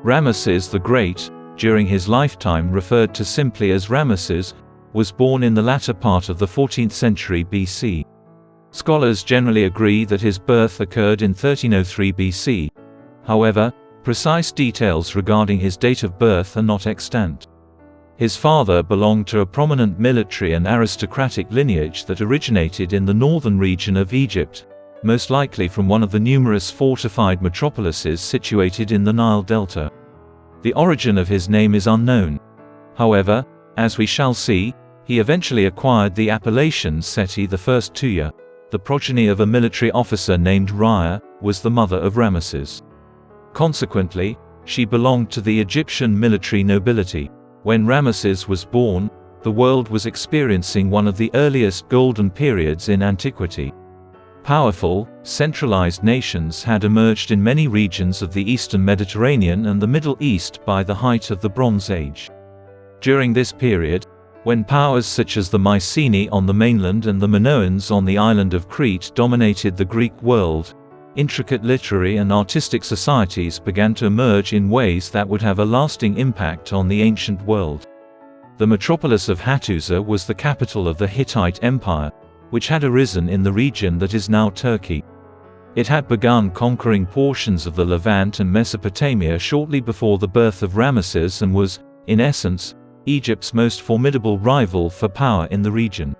Ramesses the Great, during his lifetime referred to simply as Ramesses, was born in the latter part of the 14th century BC. Scholars generally agree that his birth occurred in 1303 BC. However, precise details regarding his date of birth are not extant. His father belonged to a prominent military and aristocratic lineage that originated in the northern region of Egypt, most likely from one of the numerous fortified metropolises situated in the Nile Delta. The origin of his name is unknown. However, as we shall see, he eventually acquired the appellation Seti I Tuya. The progeny of a military officer named Rhea was the mother of Ramesses. Consequently, she belonged to the Egyptian military nobility. When Ramesses was born, the world was experiencing one of the earliest golden periods in antiquity. Powerful, centralized nations had emerged in many regions of the eastern Mediterranean and the Middle East by the height of the Bronze Age. During this period, when powers such as the Mycenae on the mainland and the Minoans on the island of Crete dominated the Greek world, intricate literary and artistic societies began to emerge in ways that would have a lasting impact on the ancient world. The metropolis of Hattusa was the capital of the Hittite Empire, which had arisen in the region that is now Turkey. It had begun conquering portions of the Levant and Mesopotamia shortly before the birth of Ramesses and was, in essence, Egypt's most formidable rival for power in the region.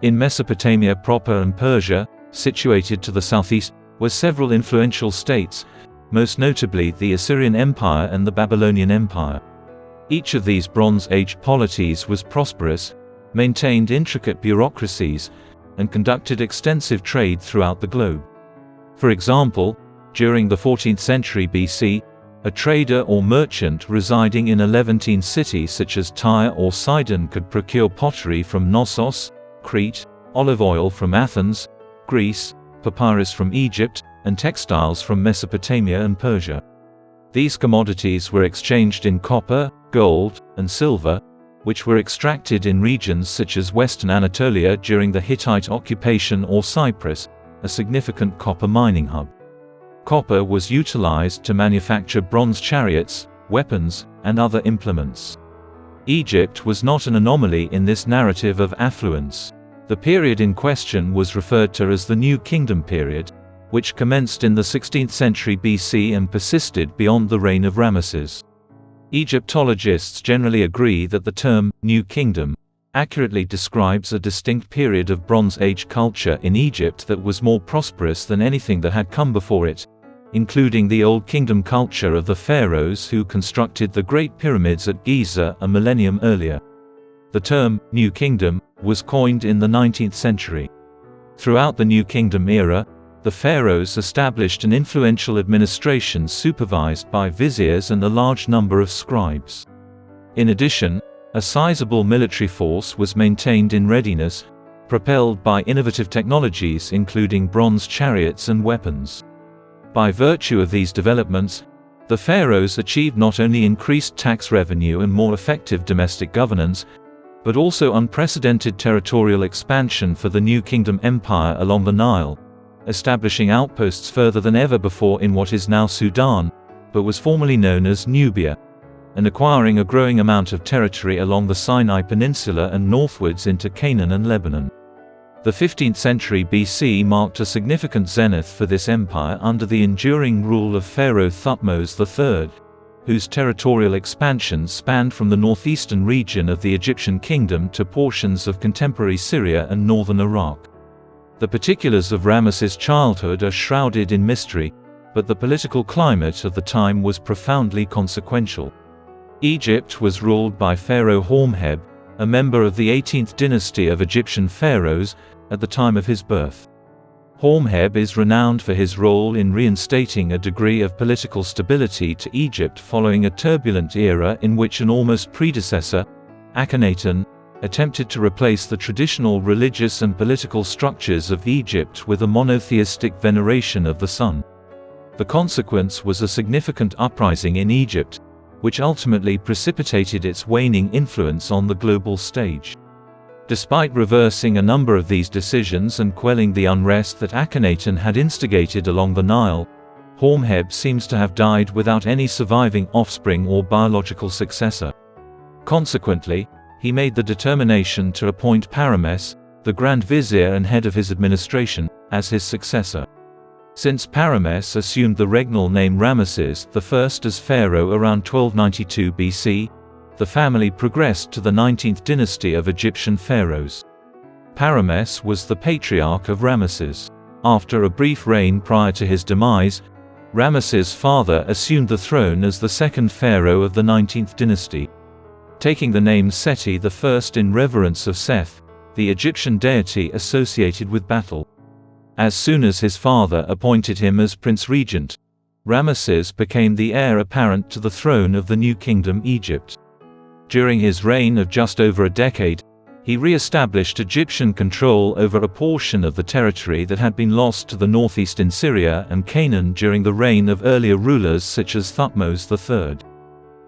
In Mesopotamia proper and Persia, situated to the southeast, were several influential states, most notably the Assyrian Empire and the Babylonian Empire. Each of these Bronze Age polities was prosperous, maintained intricate bureaucracies, and conducted extensive trade throughout the globe. For example, during the 14th century BC, a trader or merchant residing in a Levantine city such as Tyre or Sidon could procure pottery from Knossos, Crete, olive oil from Athens, Greece, papyrus from Egypt, and textiles from Mesopotamia and Persia. These commodities were exchanged in copper, gold, and silver, which were extracted in regions such as Western Anatolia during the Hittite occupation or Cyprus, a significant copper mining hub. Copper was utilized to manufacture bronze chariots, weapons, and other implements. Egypt was not an anomaly in this narrative of affluence. The period in question was referred to as the New Kingdom period, which commenced in the 16th century BC and persisted beyond the reign of Ramesses. Egyptologists generally agree that the term, New Kingdom, accurately describes a distinct period of Bronze Age culture in Egypt that was more prosperous than anything that had come before it, including the Old Kingdom culture of the pharaohs who constructed the Great Pyramids at Giza a millennium earlier. The term, New Kingdom, was coined in the 19th century. Throughout the New Kingdom era, the pharaohs established an influential administration supervised by viziers and a large number of scribes. In addition, a sizable military force was maintained in readiness, propelled by innovative technologies including bronze chariots and weapons. By virtue of these developments, the pharaohs achieved not only increased tax revenue and more effective domestic governance, but also unprecedented territorial expansion for the New Kingdom Empire along the Nile, establishing outposts further than ever before in what is now Sudan, but was formerly known as Nubia, and acquiring a growing amount of territory along the Sinai Peninsula and northwards into Canaan and Lebanon. The 15th century BC marked a significant zenith for this empire under the enduring rule of Pharaoh Thutmose III, whose territorial expansion spanned from the northeastern region of the Egyptian kingdom to portions of contemporary Syria and northern Iraq. The particulars of Ramesses' childhood are shrouded in mystery, but the political climate of the time was profoundly consequential. Egypt was ruled by Pharaoh Hormheb, a member of the 18th dynasty of Egyptian pharaohs, at the time of his birth. Hormheb is renowned for his role in reinstating a degree of political stability to Egypt following a turbulent era in which an almost predecessor, Akhenaten, attempted to replace the traditional religious and political structures of Egypt with a monotheistic veneration of the sun. The consequence was a significant uprising in Egypt, which ultimately precipitated its waning influence on the global stage. Despite reversing a number of these decisions and quelling the unrest that Akhenaten had instigated along the Nile, Horemheb seems to have died without any surviving offspring or biological successor. Consequently, he made the determination to appoint Paramess, the Grand Vizier and head of his administration, as his successor. Since Paramess assumed the regnal name Ramesses I as pharaoh around 1292 BC, the family progressed to the 19th dynasty of Egyptian pharaohs. Paramess was the patriarch of Ramesses. After a brief reign prior to his demise, Ramesses' father assumed the throne as the second pharaoh of the 19th dynasty. Taking the name Seti I in reverence of Seth, the Egyptian deity associated with battle. As soon as his father appointed him as prince regent, Ramesses became the heir apparent to the throne of the new kingdom Egypt. During his reign of just over a decade, he re-established Egyptian control over a portion of the territory that had been lost to the northeast in Syria and Canaan during the reign of earlier rulers such as Thutmose III.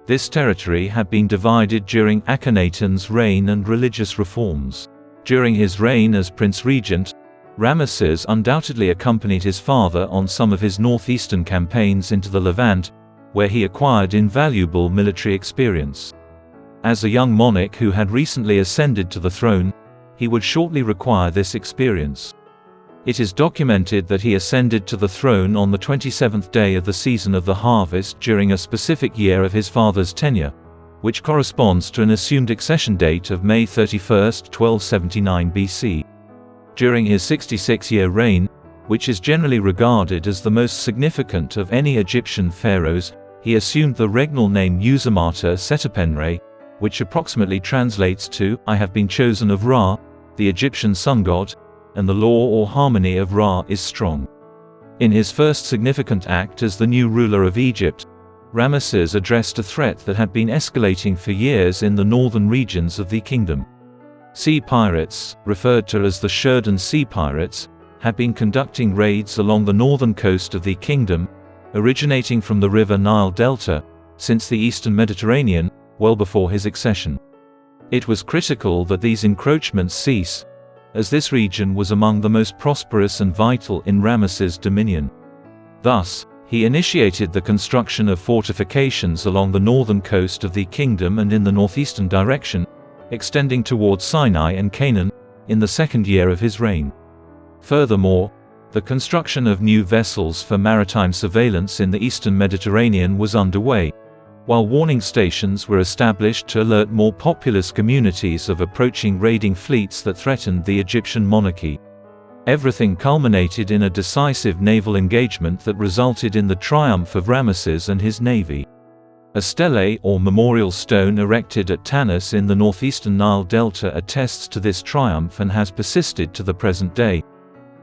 This territory had been divided during Akhenaten's reign and religious reforms. During his reign as Prince Regent, Ramesses undoubtedly accompanied his father on some of his northeastern campaigns into the Levant, where he acquired invaluable military experience. As a young monarch who had recently ascended to the throne, he would shortly require this experience. It is documented that he ascended to the throne on the 27th day of the season of the harvest during a specific year of his father's tenure, which corresponds to an assumed accession date of May 31, 1279 BC. During his 66-year reign, which is generally regarded as the most significant of any Egyptian pharaohs, he assumed the regnal name Usamata Setapenre, which approximately translates to, I have been chosen of Ra, the Egyptian sun god, and the law or harmony of Ra is strong. In his first significant act as the new ruler of Egypt, Ramesses addressed a threat that had been escalating for years in the northern regions of the kingdom. Sea pirates, referred to as the Sheridan Sea Pirates, had been conducting raids along the northern coast of the kingdom, originating from the river Nile Delta, since the eastern Mediterranean, well before his accession. It was critical that these encroachments cease, as this region was among the most prosperous and vital in Ramesses' dominion. Thus, he initiated the construction of fortifications along the northern coast of the kingdom and in the northeastern direction, extending towards Sinai and Canaan, in the second year of his reign. Furthermore, the construction of new vessels for maritime surveillance in the eastern Mediterranean was underway, while warning stations were established to alert more populous communities of approaching raiding fleets that threatened the Egyptian monarchy. Everything culminated in a decisive naval engagement that resulted in the triumph of Ramesses and his navy. A stele or memorial stone erected at Tanis in the northeastern Nile Delta attests to this triumph and has persisted to the present day.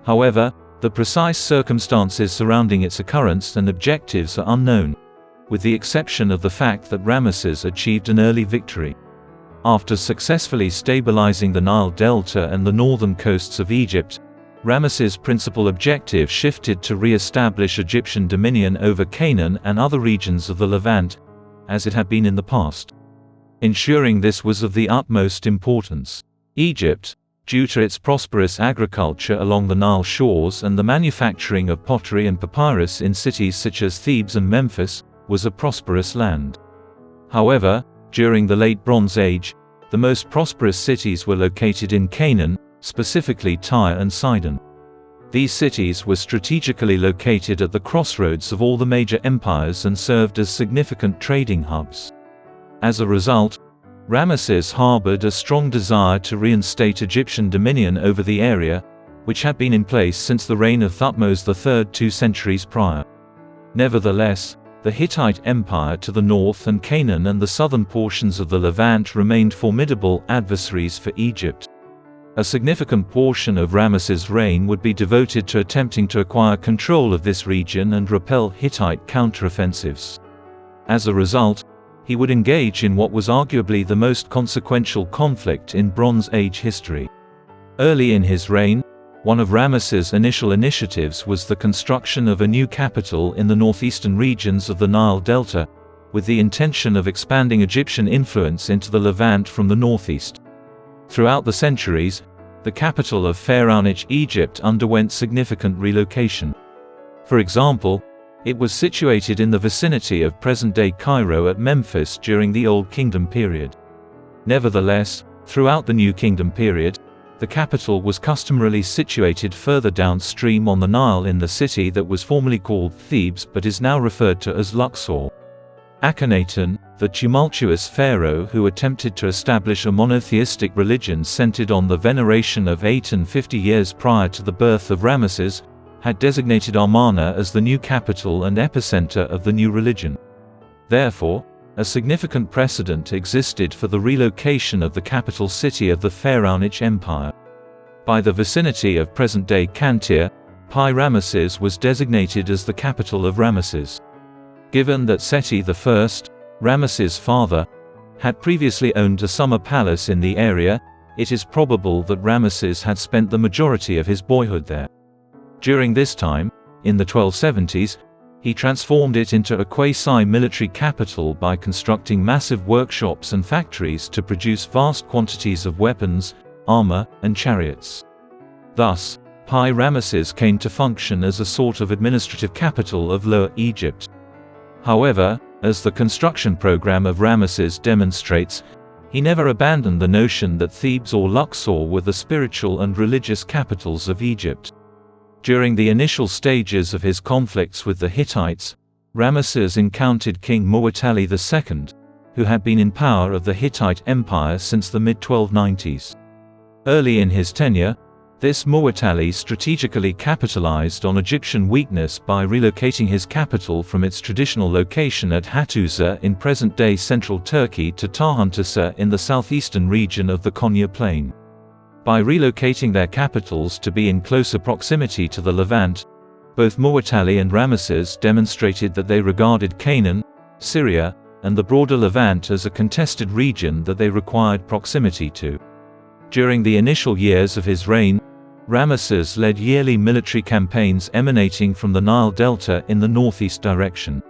However, the precise circumstances surrounding its occurrence and objectives are unknown, with the exception of the fact that Ramesses achieved an early victory. After successfully stabilizing the Nile Delta and the northern coasts of Egypt, Ramesses' principal objective shifted to re-establish Egyptian dominion over Canaan and other regions of the Levant, as it had been in the past. Ensuring this was of the utmost importance. Egypt, due to its prosperous agriculture along the Nile shores and the manufacturing of pottery and papyrus in cities such as Thebes and Memphis, was a prosperous land. However, during the Late Bronze Age, the most prosperous cities were located in Canaan, specifically Tyre and Sidon. These cities were strategically located at the crossroads of all the major empires and served as significant trading hubs. As a result, Ramesses harbored a strong desire to reinstate Egyptian dominion over the area, which had been in place since the reign of Thutmose III 2 centuries prior. Nevertheless, the Hittite Empire to the north and Canaan and the southern portions of the Levant remained formidable adversaries for Egypt. A significant portion of Ramesses' reign would be devoted to attempting to acquire control of this region and repel Hittite counteroffensives. As a result, he would engage in what was arguably the most consequential conflict in Bronze Age history. Early in his reign, one of Ramesses' initial initiatives was the construction of a new capital in the northeastern regions of the Nile Delta, with the intention of expanding Egyptian influence into the Levant from the northeast. Throughout the centuries, the capital of Pharaonic Egypt underwent significant relocation. For example, It was situated in the vicinity of present-day Cairo at Memphis during the Old Kingdom period. Nevertheless, throughout the New Kingdom period, the capital was customarily situated further downstream on the Nile in the city that was formerly called Thebes but is now referred to as Luxor. Akhenaten, the tumultuous pharaoh who attempted to establish a monotheistic religion centered on the veneration of Aten 50 years prior to the birth of Ramesses, had designated Amarna as the new capital and epicenter of the new religion. Therefore, a significant precedent existed for the relocation of the capital city of the Pharaonic Empire. By the vicinity of present-day Qantir, Pi-Ramesses was designated as the capital of Ramesses. Given that Seti I, Ramesses' father, had previously owned a summer palace in the area, it is probable that Ramesses had spent the majority of his boyhood there. During this time, in the 1270s, he transformed it into a quasi-military capital by constructing massive workshops and factories to produce vast quantities of weapons, armor, and chariots. Thus, Pi-Ramesses came to function as a sort of administrative capital of Lower Egypt. However, as the construction program of Ramesses demonstrates, he never abandoned the notion that Thebes or Luxor were the spiritual and religious capitals of Egypt. During the initial stages of his conflicts with the Hittites, Ramesses encountered King Muwatalli II, who had been in power of the Hittite Empire since the mid-1290s. Early in his tenure, this Muwatalli strategically capitalized on Egyptian weakness by relocating his capital from its traditional location at Hattusa in present-day central Turkey to Tarhuntassa in the southeastern region of the Konya Plain. By relocating their capitals to be in closer proximity to the Levant, both Muwatalli and Ramesses demonstrated that they regarded Canaan, Syria, and the broader Levant as a contested region that they required proximity to. During the initial years of his reign, Ramesses led yearly military campaigns emanating from the Nile Delta in the northeast direction.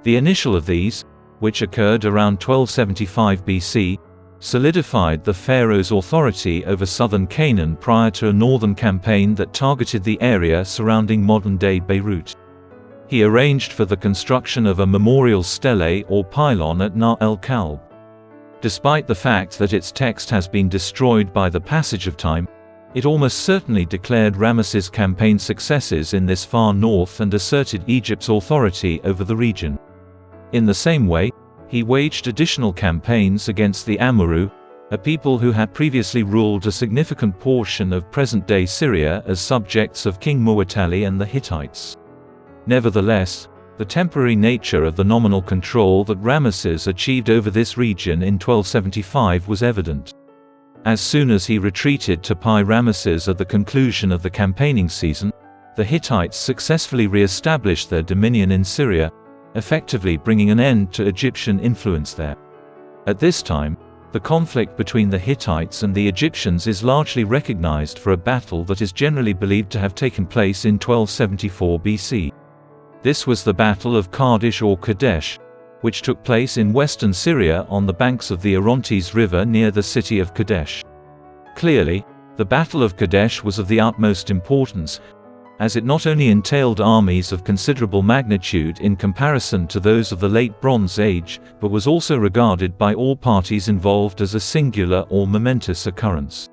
The initial of these, which occurred around 1275 BC, solidified the pharaoh's authority over southern Canaan prior to a northern campaign that targeted the area surrounding modern-day Beirut. He arranged for the construction of a memorial stele or pylon at Na el-Kalb. Despite the fact that its text has been destroyed by the passage of time, it almost certainly declared Ramesses' campaign successes in this far north and asserted Egypt's authority over the region. In the same way, he waged additional campaigns against the Amurru, a people who had previously ruled a significant portion of present-day Syria as subjects of King Muwatalli and the Hittites. Nevertheless, the temporary nature of the nominal control that Ramesses achieved over this region in 1275 was evident. As soon as he retreated to Pi-Ramesses at the conclusion of the campaigning season, the Hittites successfully re-established their dominion in Syria, effectively bringing an end to Egyptian influence there. At this time, the conflict between the Hittites and the Egyptians is largely recognized for a battle that is generally believed to have taken place in 1274 BC. This was the Battle of Kadesh or Kadesh, which took place in western Syria on the banks of the Orontes River near the city of Kadesh. Clearly, the Battle of Kadesh was of the utmost importance, as it not only entailed armies of considerable magnitude in comparison to those of the Late Bronze Age, but was also regarded by all parties involved as a singular or momentous occurrence.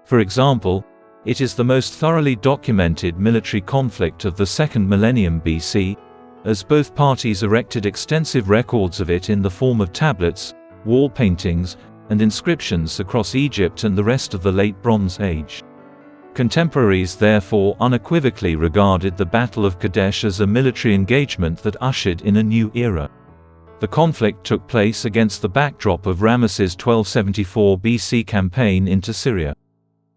For example, it is the most thoroughly documented military conflict of the second millennium BC, as both parties erected extensive records of it in the form of tablets, wall paintings, and inscriptions across Egypt and the rest of the Late Bronze Age. Contemporaries therefore unequivocally regarded the Battle of Kadesh as a military engagement that ushered in a new era. The conflict took place against the backdrop of Ramesses' 1274 BC campaign into Syria.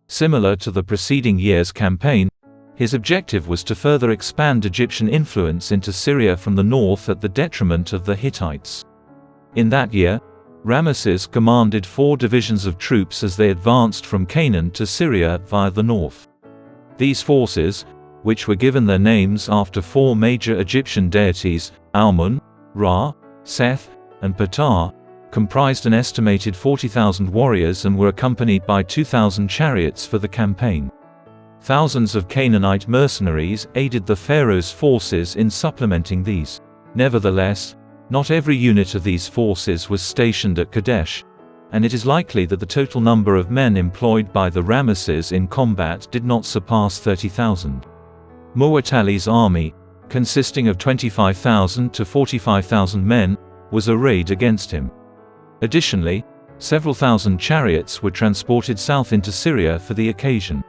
Similar to the preceding year's campaign, his objective was to further expand Egyptian influence into Syria from the north at the detriment of the Hittites. In that year, Ramesses commanded 4 divisions of troops as they advanced from Canaan to Syria via the north. These forces, which were given their names after 4 major Egyptian deities, Amun, Ra, Seth, and Ptah, comprised an estimated 40,000 warriors and were accompanied by 2,000 chariots for the campaign. Thousands of Canaanite mercenaries aided the pharaoh's forces in supplementing these. Nevertheless, not every unit of these forces was stationed at Kadesh, and it is likely that the total number of men employed by the Ramesses in combat did not surpass 30,000. Muwatalli's army, consisting of 25,000 to 45,000 men, was arrayed against him. Additionally, several thousand chariots were transported south into Syria for the occasion.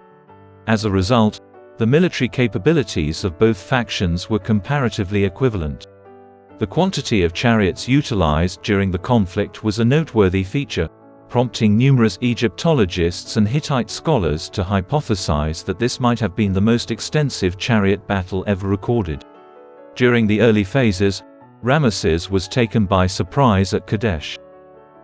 As a result, the military capabilities of both factions were comparatively equivalent. The quantity of chariots utilized during the conflict was a noteworthy feature, prompting numerous Egyptologists and Hittite scholars to hypothesize that this might have been the most extensive chariot battle ever recorded. During the early phases, Ramesses was taken by surprise at Kadesh.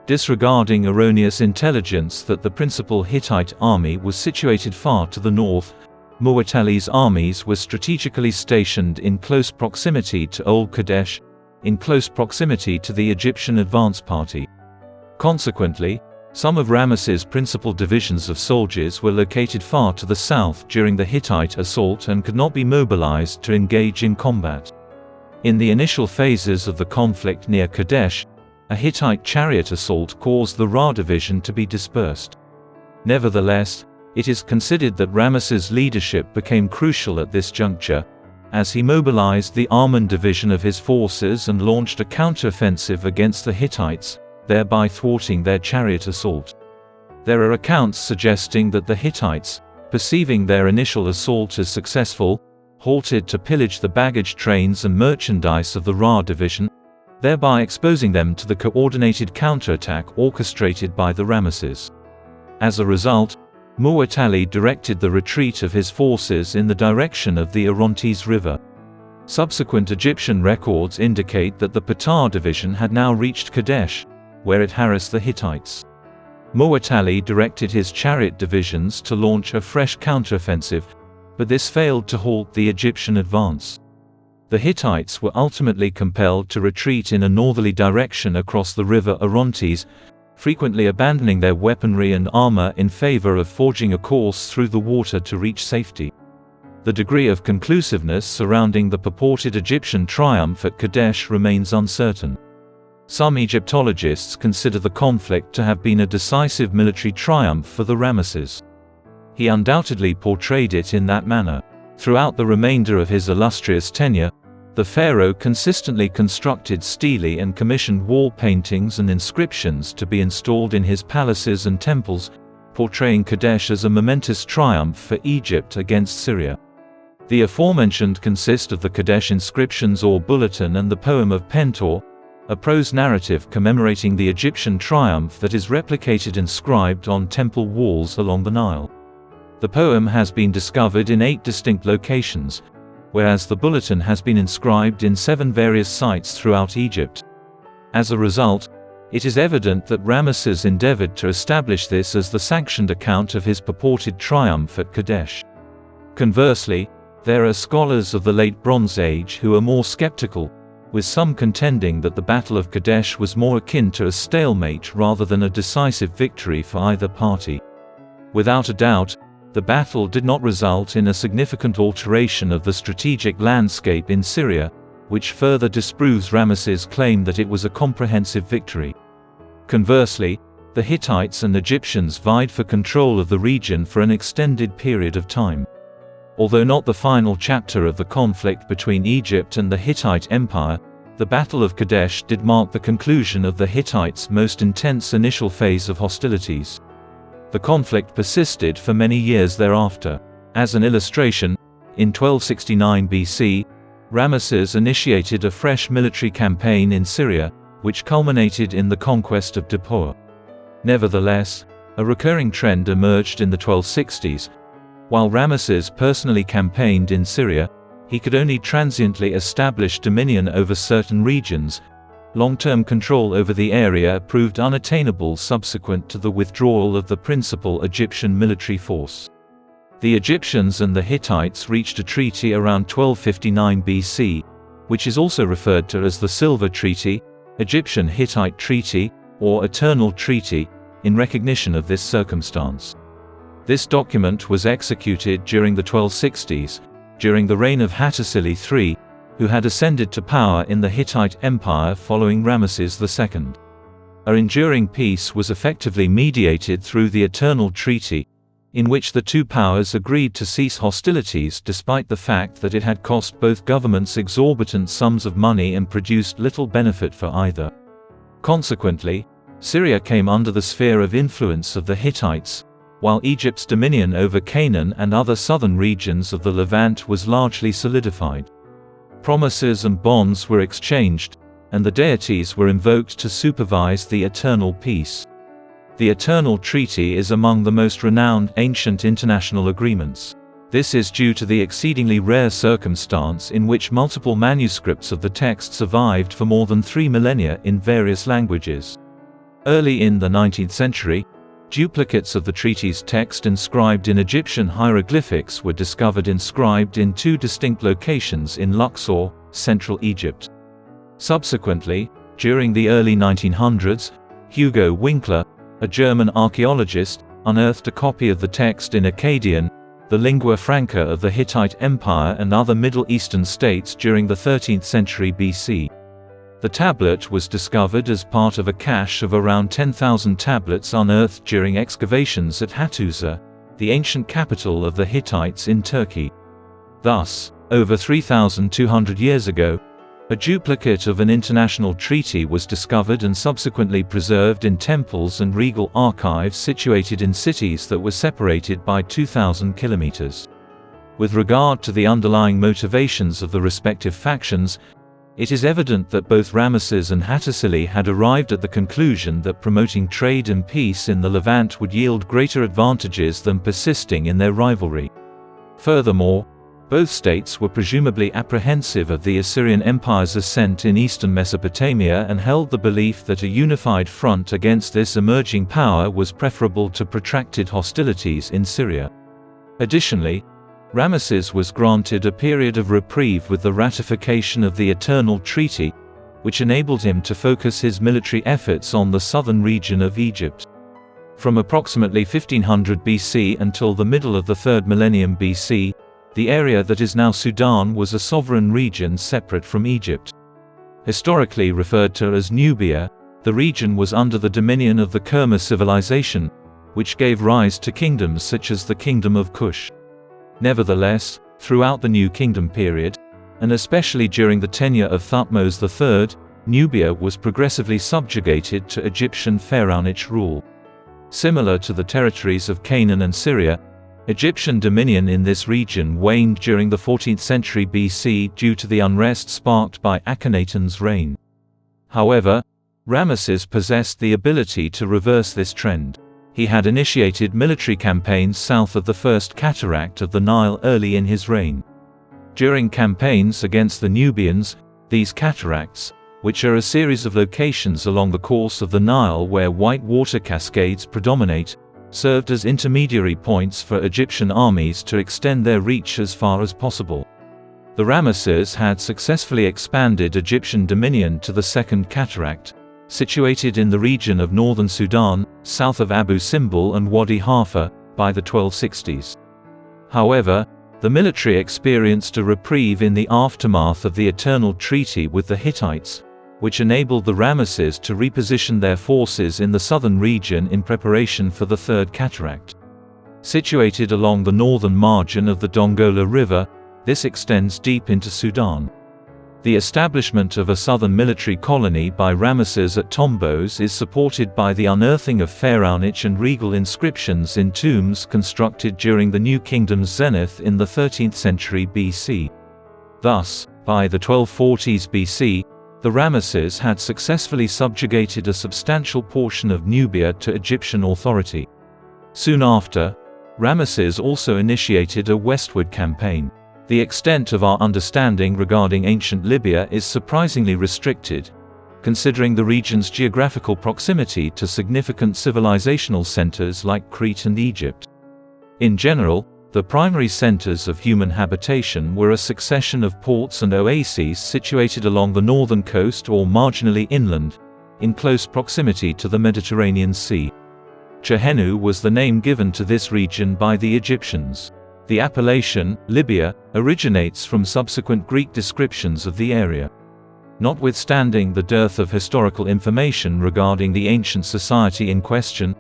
Disregarding erroneous intelligence that the principal Hittite army was situated far to the north, Muwatalli's armies were strategically stationed in close proximity to Old Kadesh, in close proximity to the Egyptian advance party. Consequently, some of Ramesses' principal divisions of soldiers were located far to the south during the Hittite assault and could not be mobilized to engage in combat. In the initial phases of the conflict near Kadesh, a Hittite chariot assault caused the Ra division to be dispersed. Nevertheless, it is considered that Ramesses' leadership became crucial at this juncture, as he mobilized the Armon division of his forces and launched a counteroffensive against the Hittites, thereby thwarting their chariot assault. There are accounts suggesting that the Hittites, perceiving their initial assault as successful, halted to pillage the baggage trains and merchandise of the Ra division, thereby exposing them to the coordinated counterattack orchestrated by the Ramesses. As a result, Muwatalli directed the retreat of his forces in the direction of the Orontes River. Subsequent Egyptian records indicate that the Ptah division had now reached Kadesh, where it harassed the Hittites. Muwatalli directed his chariot divisions to launch a fresh counteroffensive, but this failed to halt the Egyptian advance. The Hittites were ultimately compelled to retreat in a northerly direction across the river Orontes, frequently abandoning their weaponry and armor in favor of forging a course through the water to reach safety. The degree of conclusiveness surrounding the purported Egyptian triumph at Kadesh remains uncertain. Some Egyptologists consider the conflict to have been a decisive military triumph for the Ramesses. He undoubtedly portrayed it in that manner. Throughout the remainder of his illustrious tenure, the pharaoh consistently constructed stelae and commissioned wall paintings and inscriptions to be installed in his palaces and temples, portraying Kadesh as a momentous triumph for Egypt against Syria. The aforementioned consist of the Kadesh inscriptions or bulletin and the poem of Pentor, a prose narrative commemorating the Egyptian triumph that is replicated inscribed on temple walls along the Nile. The poem has been discovered in 8 distinct locations, whereas the bulletin has been inscribed in 7 various sites throughout Egypt. As a result, it is evident that Ramesses endeavored to establish this as the sanctioned account of his purported triumph at Kadesh. Conversely, there are scholars of the Late Bronze Age who are more skeptical, with some contending that the Battle of Kadesh was more akin to a stalemate rather than a decisive victory for either party. Without a doubt, the battle did not result in a significant alteration of the strategic landscape in Syria, which further disproves Ramesses' claim that it was a comprehensive victory. Conversely, the Hittites and Egyptians vied for control of the region for an extended period of time. Although not the final chapter of the conflict between Egypt and the Hittite Empire, the Battle of Kadesh did mark the conclusion of the Hittites' most intense initial phase of hostilities. The conflict persisted for many years thereafter. As an illustration, in 1269 BC, Ramesses initiated a fresh military campaign in Syria, which culminated in the conquest of Dapur. Nevertheless, a recurring trend emerged in the 1260s. While Ramesses personally campaigned in Syria, he could only transiently establish dominion over certain regions. Long-term control over the area proved unattainable subsequent to the withdrawal of the principal Egyptian military force. The Egyptians and the Hittites reached a treaty around 1259 BC, which is also referred to as the Silver Treaty, Egyptian-Hittite Treaty, or Eternal Treaty, in recognition of this circumstance. This document was executed during the 1260s, during the reign of Hattusili III, who had ascended to power in the Hittite Empire following Ramesses II. An enduring peace was effectively mediated through the Eternal Treaty, in which the two powers agreed to cease hostilities despite the fact that it had cost both governments exorbitant sums of money and produced little benefit for either. Consequently, Syria came under the sphere of influence of the Hittites, while Egypt's dominion over Canaan and other southern regions of the Levant was largely solidified. Promises and bonds were exchanged, and the deities were invoked to supervise the eternal peace. The Eternal Treaty is among the most renowned ancient international agreements. This is due to the exceedingly rare circumstance in which multiple manuscripts of the text survived for more than 3 millennia in various languages. Early in the 19th century, duplicates of the treaty's text inscribed in Egyptian hieroglyphics were discovered inscribed in 2 distinct locations in Luxor, Central Egypt. Subsequently, during the early 1900s, Hugo Winkler, a German archaeologist, unearthed a copy of the text in Akkadian, the lingua franca of the Hittite Empire and other Middle Eastern states during the 13th century BC. The tablet was discovered as part of a cache of around 10,000 tablets unearthed during excavations at Hattusa, the ancient capital of the Hittites in Turkey. Thus, over 3,200 years ago, a duplicate of an international treaty was discovered and subsequently preserved in temples and regal archives situated in cities that were separated by 2,000 kilometers. With regard to the underlying motivations of the respective factions, it is evident that both Ramesses and Hattusili had arrived at the conclusion that promoting trade and peace in the Levant would yield greater advantages than persisting in their rivalry. Furthermore, both states were presumably apprehensive of the Assyrian Empire's ascent in eastern Mesopotamia and held the belief that a unified front against this emerging power was preferable to protracted hostilities in Syria. Additionally, Ramesses was granted a period of reprieve with the ratification of the Eternal Treaty, which enabled him to focus his military efforts on the southern region of Egypt. From approximately 1500 BC until the middle of the 3rd millennium BC, the area that is now Sudan was a sovereign region separate from Egypt. Historically referred to as Nubia, the region was under the dominion of the Kerma civilization, which gave rise to kingdoms such as the Kingdom of Kush. Nevertheless, throughout the New Kingdom period, and especially during the tenure of Thutmose III, Nubia was progressively subjugated to Egyptian pharaonic rule. Similar to the territories of Canaan and Syria, Egyptian dominion in this region waned during the 14th century BC due to the unrest sparked by Akhenaten's reign. However, Ramesses possessed the ability to reverse this trend. He had initiated military campaigns south of the First Cataract of the Nile early in his reign. During campaigns against the Nubians, these cataracts, which are a series of locations along the course of the Nile where white water cascades predominate, served as intermediary points for Egyptian armies to extend their reach as far as possible. The Ramesses had successfully expanded Egyptian dominion to the Second Cataract, situated in the region of northern Sudan, south of Abu Simbel and Wadi Halfa, by the 1260s. However, the military experienced a reprieve in the aftermath of the Eternal Treaty with the Hittites, which enabled the Ramesses to reposition their forces in the southern region in preparation for the Third Cataract. Situated along the northern margin of the Dongola River, this extends deep into Sudan. The establishment of a southern military colony by Ramesses at Tombos is supported by the unearthing of pharaonic and regal inscriptions in tombs constructed during the New Kingdom's zenith in the 13th century BC. Thus, by the 1240s BC, the Ramesses had successfully subjugated a substantial portion of Nubia to Egyptian authority. Soon after, Ramesses also initiated a westward campaign. The extent of our understanding regarding ancient Libya is surprisingly restricted, considering the region's geographical proximity to significant civilizational centers like Crete and Egypt. In general, the primary centers of human habitation were a succession of ports and oases situated along the northern coast or marginally inland, in close proximity to the Mediterranean Sea. Chehenu was the name given to this region by the Egyptians. The appellation, Libya, originates from subsequent Greek descriptions of the area. Notwithstanding the dearth of historical information regarding the ancient society in question,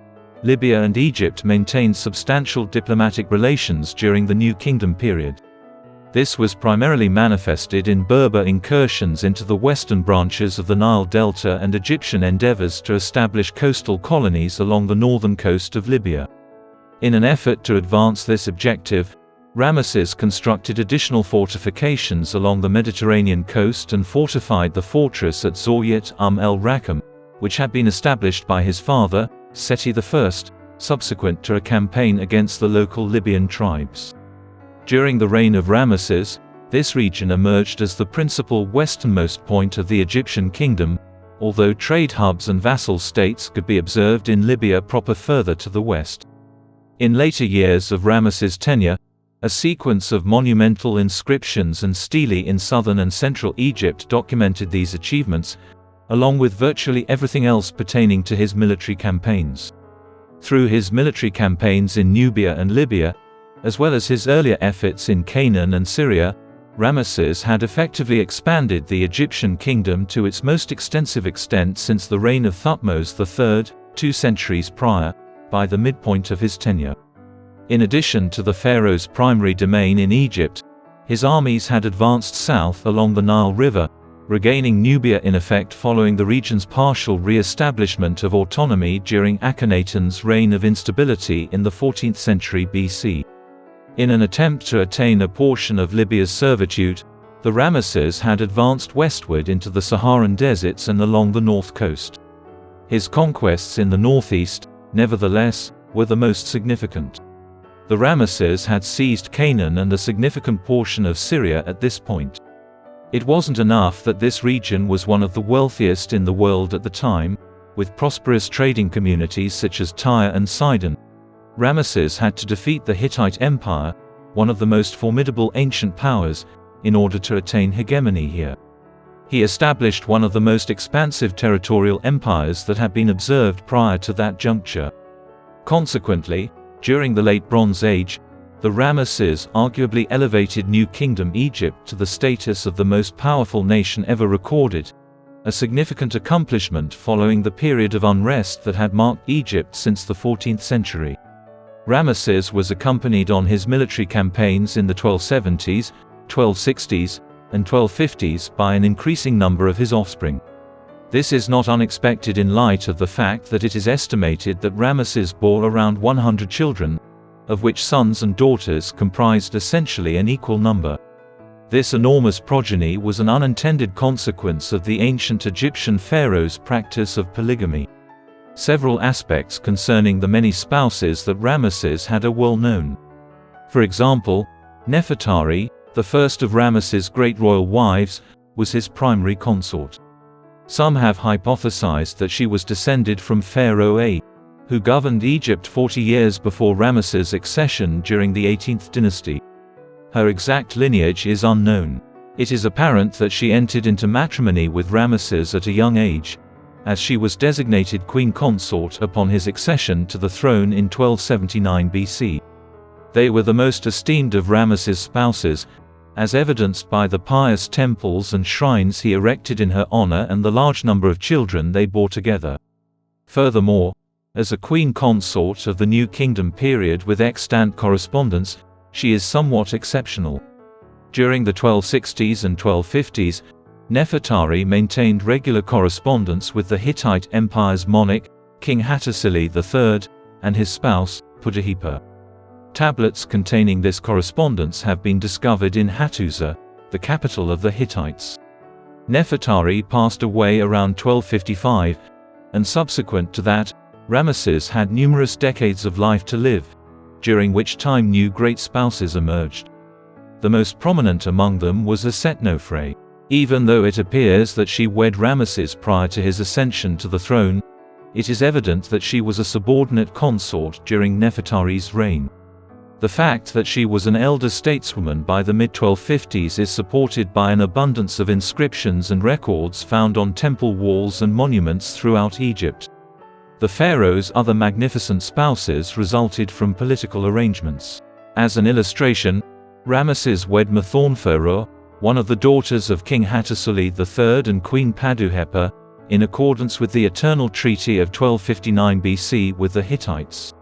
Libya and Egypt maintained substantial diplomatic relations during the New Kingdom period. This was primarily manifested in Berber incursions into the western branches of the Nile Delta and Egyptian endeavors to establish coastal colonies along the northern coast of Libya. In an effort to advance this objective, Ramesses constructed additional fortifications along the Mediterranean coast and fortified the fortress at Zawyet el-Rakam, which had been established by his father, Seti I, subsequent to a campaign against the local Libyan tribes. During the reign of Ramesses, this region emerged as the principal westernmost point of the Egyptian kingdom, although trade hubs and vassal states could be observed in Libya proper further to the west. In later years of Ramesses' tenure, a sequence of monumental inscriptions and stelae in southern and central Egypt documented these achievements, along with virtually everything else pertaining to his military campaigns. Through his military campaigns in Nubia and Libya, as well as his earlier efforts in Canaan and Syria, Ramesses had effectively expanded the Egyptian kingdom to its most extensive extent since the reign of Thutmose III, 2 centuries prior, by the midpoint of his tenure. In addition to the pharaoh's primary domain in Egypt, his armies had advanced south along the Nile River, regaining Nubia in effect following the region's partial re-establishment of autonomy during Akhenaten's reign of instability in the 14th century BC. In an attempt to attain a portion of Libya's servitude, the Ramesses had advanced westward into the Saharan deserts and along the north coast. His conquests in the northeast, nevertheless, were the most significant. The Ramesses had seized Canaan and a significant portion of Syria at this point. It wasn't enough that this region was one of the wealthiest in the world at the time, with prosperous trading communities such as Tyre and Sidon. Ramesses had to defeat the Hittite Empire, one of the most formidable ancient powers, in order to attain hegemony here. He established one of the most expansive territorial empires that had been observed prior to that juncture. Consequently, during the Late Bronze Age, the Ramesses arguably elevated New Kingdom Egypt to the status of the most powerful nation ever recorded, a significant accomplishment following the period of unrest that had marked Egypt since the 14th century. Ramesses was accompanied on his military campaigns in the 1270s, 1260s, and 1250s by an increasing number of his offspring. This is not unexpected in light of the fact that it is estimated that Ramesses bore around 100 children, of which sons and daughters comprised essentially an equal number. This enormous progeny was an unintended consequence of the ancient Egyptian pharaohs' practice of polygamy. Several aspects concerning the many spouses that Ramesses had are well known. For example, Nefertari, the first of Ramesses' great royal wives, was his primary consort. Some have hypothesized that she was descended from Pharaoh A, who governed Egypt 40 years before Ramesses' accession during the 18th dynasty. Her exact lineage is unknown. It is apparent that she entered into matrimony with Ramesses at a young age, as she was designated queen consort upon his accession to the throne in 1279 BC. They were the most esteemed of Ramesses' spouses, as evidenced by the pious temples and shrines he erected in her honor and the large number of children they bore together. Furthermore, as a queen consort of the New Kingdom period with extant correspondence, she is somewhat exceptional. During the 1260s and 1250s, Nefertari maintained regular correspondence with the Hittite Empire's monarch, King Hattusili III, and his spouse, Pudahipa. Tablets containing this correspondence have been discovered in Hattusa, the capital of the Hittites. Nefertari passed away around 1255, and subsequent to that, Ramesses had numerous decades of life to live, during which time new great spouses emerged. The most prominent among them was Asetnofre. Even though it appears that she wed Ramesses prior to his ascension to the throne, it is evident that she was a subordinate consort during Nefertari's reign. The fact that she was an elder stateswoman by the mid-1250s is supported by an abundance of inscriptions and records found on temple walls and monuments throughout Egypt. The pharaoh's other magnificent spouses resulted from political arrangements. As an illustration, Ramesses wed Pharaoh, one of the daughters of King Hattusili III and Queen Paduhepa, in accordance with the Eternal Treaty of 1259 BC with the Hittites.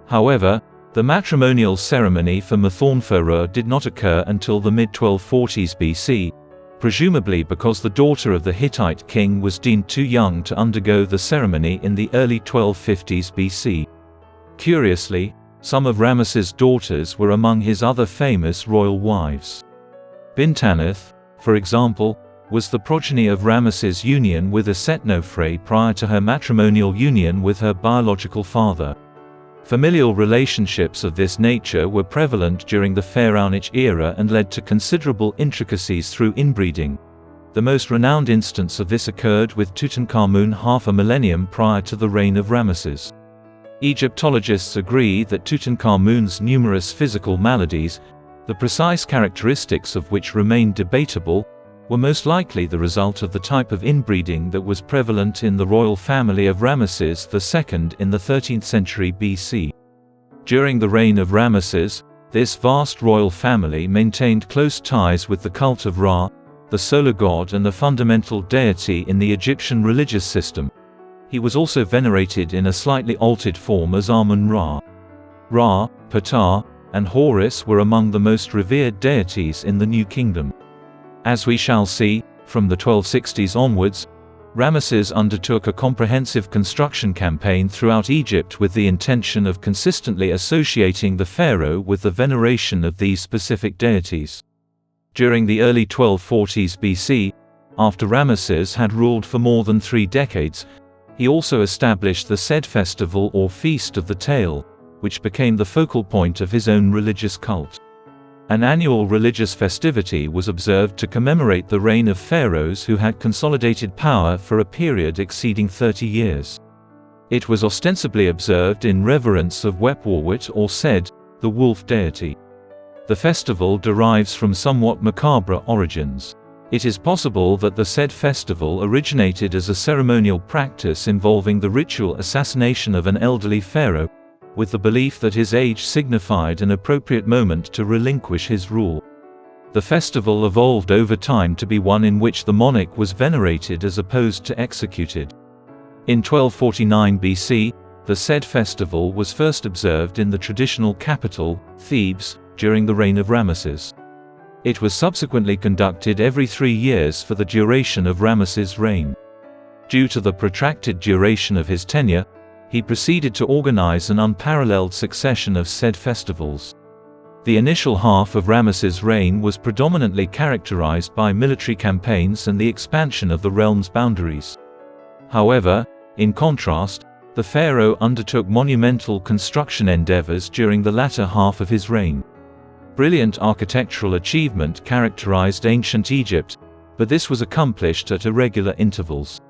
However, the matrimonial ceremony for Pharaoh did not occur until the mid-1240s BC, presumably because the daughter of the Hittite king was deemed too young to undergo the ceremony in the early 1250s BC. Curiously, some of Ramesses' daughters were among his other famous royal wives. Bintanith, for example, was the progeny of Ramesses' union with Asetnofre prior to her matrimonial union with her biological father. Familial relationships of this nature were prevalent during the Pharaonic era and led to considerable intricacies through inbreeding. The most renowned instance of this occurred with Tutankhamun half a millennium prior to the reign of Ramesses. Egyptologists agree that Tutankhamun's numerous physical maladies, the precise characteristics of which remain debatable, were most likely the result of the type of inbreeding that was prevalent in the royal family of Ramesses II in the 13th century BC. During the reign of Ramesses, this vast royal family maintained close ties with the cult of Ra, the solar god and the fundamental deity in the Egyptian religious system. He was also venerated in a slightly altered form as Amun-Ra. Ra, Ptah, and Horus were among the most revered deities in the New Kingdom. As we shall see, from the 1260s onwards, Ramesses undertook a comprehensive construction campaign throughout Egypt with the intention of consistently associating the pharaoh with the veneration of these specific deities. During the early 1240s BC, after Ramesses had ruled for more than 3 decades, he also established the Sed festival or Feast of the Tail, which became the focal point of his own religious cult. An annual religious festivity was observed to commemorate the reign of pharaohs who had consolidated power for a period exceeding 30 years. It was ostensibly observed in reverence of Wepwarwit or Sed, the wolf deity. The festival derives from somewhat macabre origins. It is possible that the Sed festival originated as a ceremonial practice involving the ritual assassination of an elderly pharaoh, with the belief that his age signified an appropriate moment to relinquish his rule. The festival evolved over time to be one in which the monarch was venerated as opposed to executed. In 1249 BC, the Sed festival was first observed in the traditional capital, Thebes, during the reign of Ramesses. It was subsequently conducted every 3 years for the duration of Ramesses' reign. Due to the protracted duration of his tenure, he proceeded to organize an unparalleled succession of Sed festivals. The initial half of Ramesses' reign was predominantly characterized by military campaigns and the expansion of the realm's boundaries. However, in contrast, the pharaoh undertook monumental construction endeavors during the latter half of his reign. Brilliant architectural achievement characterized ancient Egypt, but this was accomplished at irregular intervals.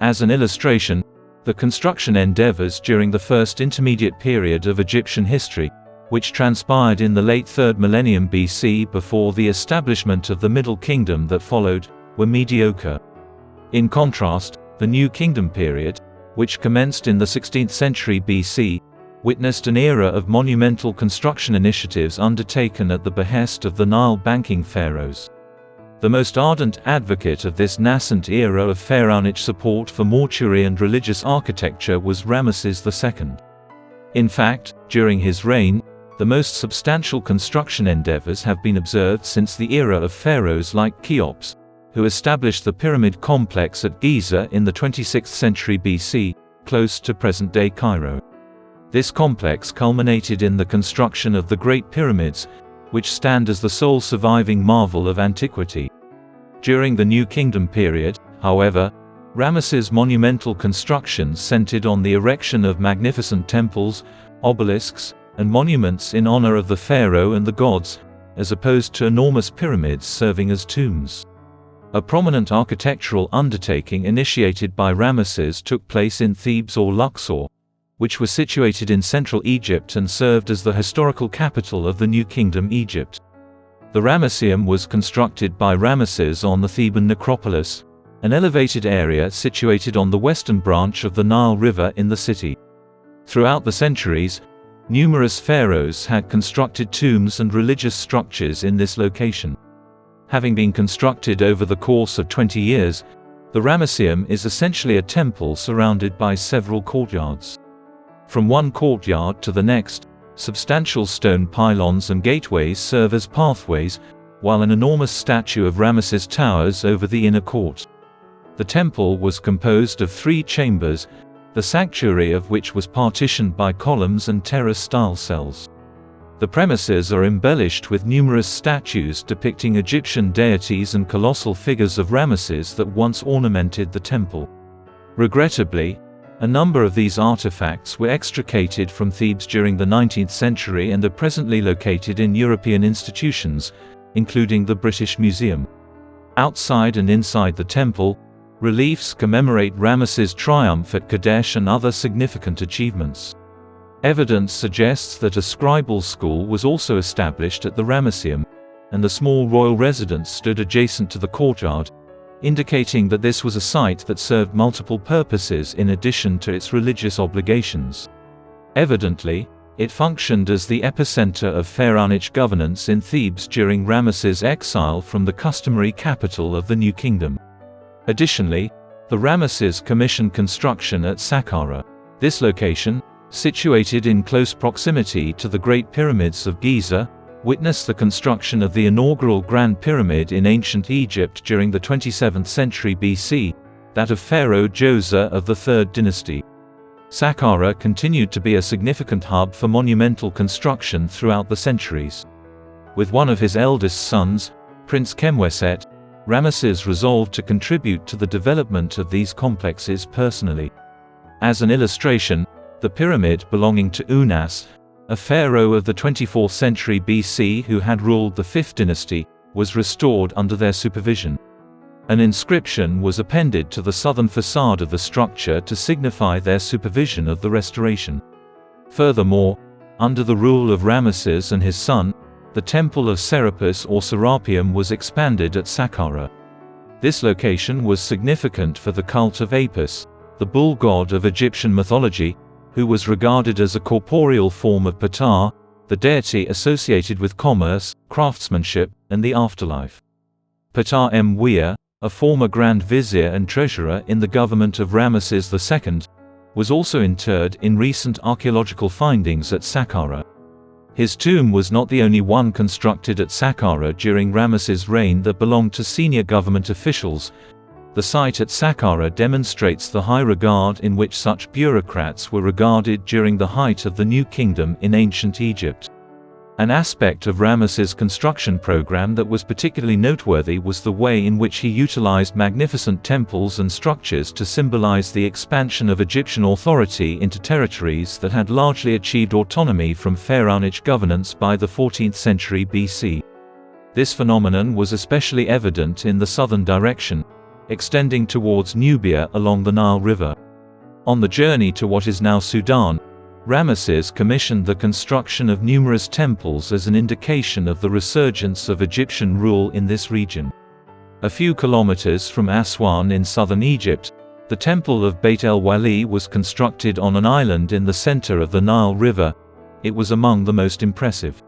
As an illustration, the construction endeavors during the first intermediate period of Egyptian history, which transpired in the late 3rd millennium BC before the establishment of the Middle Kingdom that followed, were mediocre. In contrast, the New Kingdom period, which commenced in the 16th century BC, witnessed an era of monumental construction initiatives undertaken at the behest of the Nile banking pharaohs. The most ardent advocate of this nascent era of pharaonic support for mortuary and religious architecture was Ramesses II. In fact, during his reign, the most substantial construction endeavors have been observed since the era of pharaohs like Cheops, who established the pyramid complex at Giza in the 26th century BC, close to present-day Cairo. This complex culminated in the construction of the Great Pyramids, which stand as the sole surviving marvel of antiquity. During the New Kingdom period, however, Ramesses' monumental constructions centered on the erection of magnificent temples, obelisks, and monuments in honor of the pharaoh and the gods, as opposed to enormous pyramids serving as tombs. A prominent architectural undertaking initiated by Ramesses took place in Thebes or Luxor, which was situated in central Egypt and served as the historical capital of the New Kingdom Egypt. The Ramesseum was constructed by Ramesses on the Theban necropolis, an elevated area situated on the western branch of the Nile River in the city. Throughout the centuries, numerous pharaohs had constructed tombs and religious structures in this location. Having been constructed over the course of 20 years, the Ramesseum is essentially a temple surrounded by several courtyards. From one courtyard to the next, substantial stone pylons and gateways serve as pathways, while an enormous statue of Ramesses towers over the inner court. The temple was composed of 3 chambers, the sanctuary of which was partitioned by columns and terrace-style cells. The premises are embellished with numerous statues depicting Egyptian deities and colossal figures of Ramesses that once ornamented the temple. Regrettably, a number of these artifacts were extricated from Thebes during the 19th century and are presently located in European institutions, including the British Museum. Outside and inside the temple, reliefs commemorate Ramesses' triumph at Kadesh and other significant achievements. Evidence suggests that a scribal school was also established at the Ramesseum, and the small royal residence stood adjacent to the courtyard, indicating that this was a site that served multiple purposes in addition to its religious obligations. Evidently, it functioned as the epicenter of pharaonic governance in Thebes during Ramesses' exile from the customary capital of the New Kingdom. Additionally, the Ramesses commissioned construction at Saqqara. This location, situated in close proximity to the Great Pyramids of Giza, witnessed the construction of the inaugural Grand Pyramid in ancient Egypt during the 27th century BC, that of Pharaoh Djoser of the 3rd dynasty. Saqqara continued to be a significant hub for monumental construction throughout the centuries. With one of his eldest sons, Prince Khemweset, Ramesses resolved to contribute to the development of these complexes personally. As an illustration, the pyramid belonging to Unas, a pharaoh of the 24th century BC who had ruled the 5th dynasty, was restored under their supervision. An inscription was appended to the southern facade of the structure to signify their supervision of the restoration. Furthermore, under the rule of Ramesses and his son, the temple of Serapis or Serapeum was expanded at Saqqara. This location was significant for the cult of Apis, the bull god of Egyptian mythology, who was regarded as a corporeal form of Ptah, the deity associated with commerce, craftsmanship, and the afterlife. Ptah Mwea, a former Grand Vizier and treasurer in the government of Ramesses II, was also interred in recent archaeological findings at Saqqara. His tomb was not the only one constructed at Saqqara during Ramesses' reign that belonged to senior government officials. The site at Saqqara demonstrates the high regard in which such bureaucrats were regarded during the height of the New Kingdom in ancient Egypt. An aspect of Ramesses' construction program that was particularly noteworthy was the way in which he utilized magnificent temples and structures to symbolize the expansion of Egyptian authority into territories that had largely achieved autonomy from pharaonic governance by the 14th century BC. This phenomenon was especially evident in the southern direction, extending towards Nubia along the Nile River. On the journey to what is now Sudan, Ramesses commissioned the construction of numerous temples as an indication of the resurgence of Egyptian rule in this region. A few kilometers from Aswan in southern Egypt, the temple of Beit el-Wali was constructed on an island in the center of the Nile River. It was among the most impressive.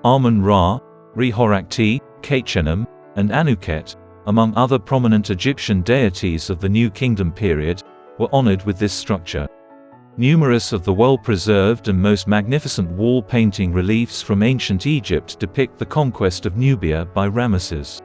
Amun-Ra, Re-Horakti, Khechenem, and Anuket, among other prominent Egyptian deities of the New Kingdom period, were honored with this structure. Numerous of the well-preserved and most magnificent wall painting reliefs from ancient Egypt depict the conquest of Nubia by Ramesses.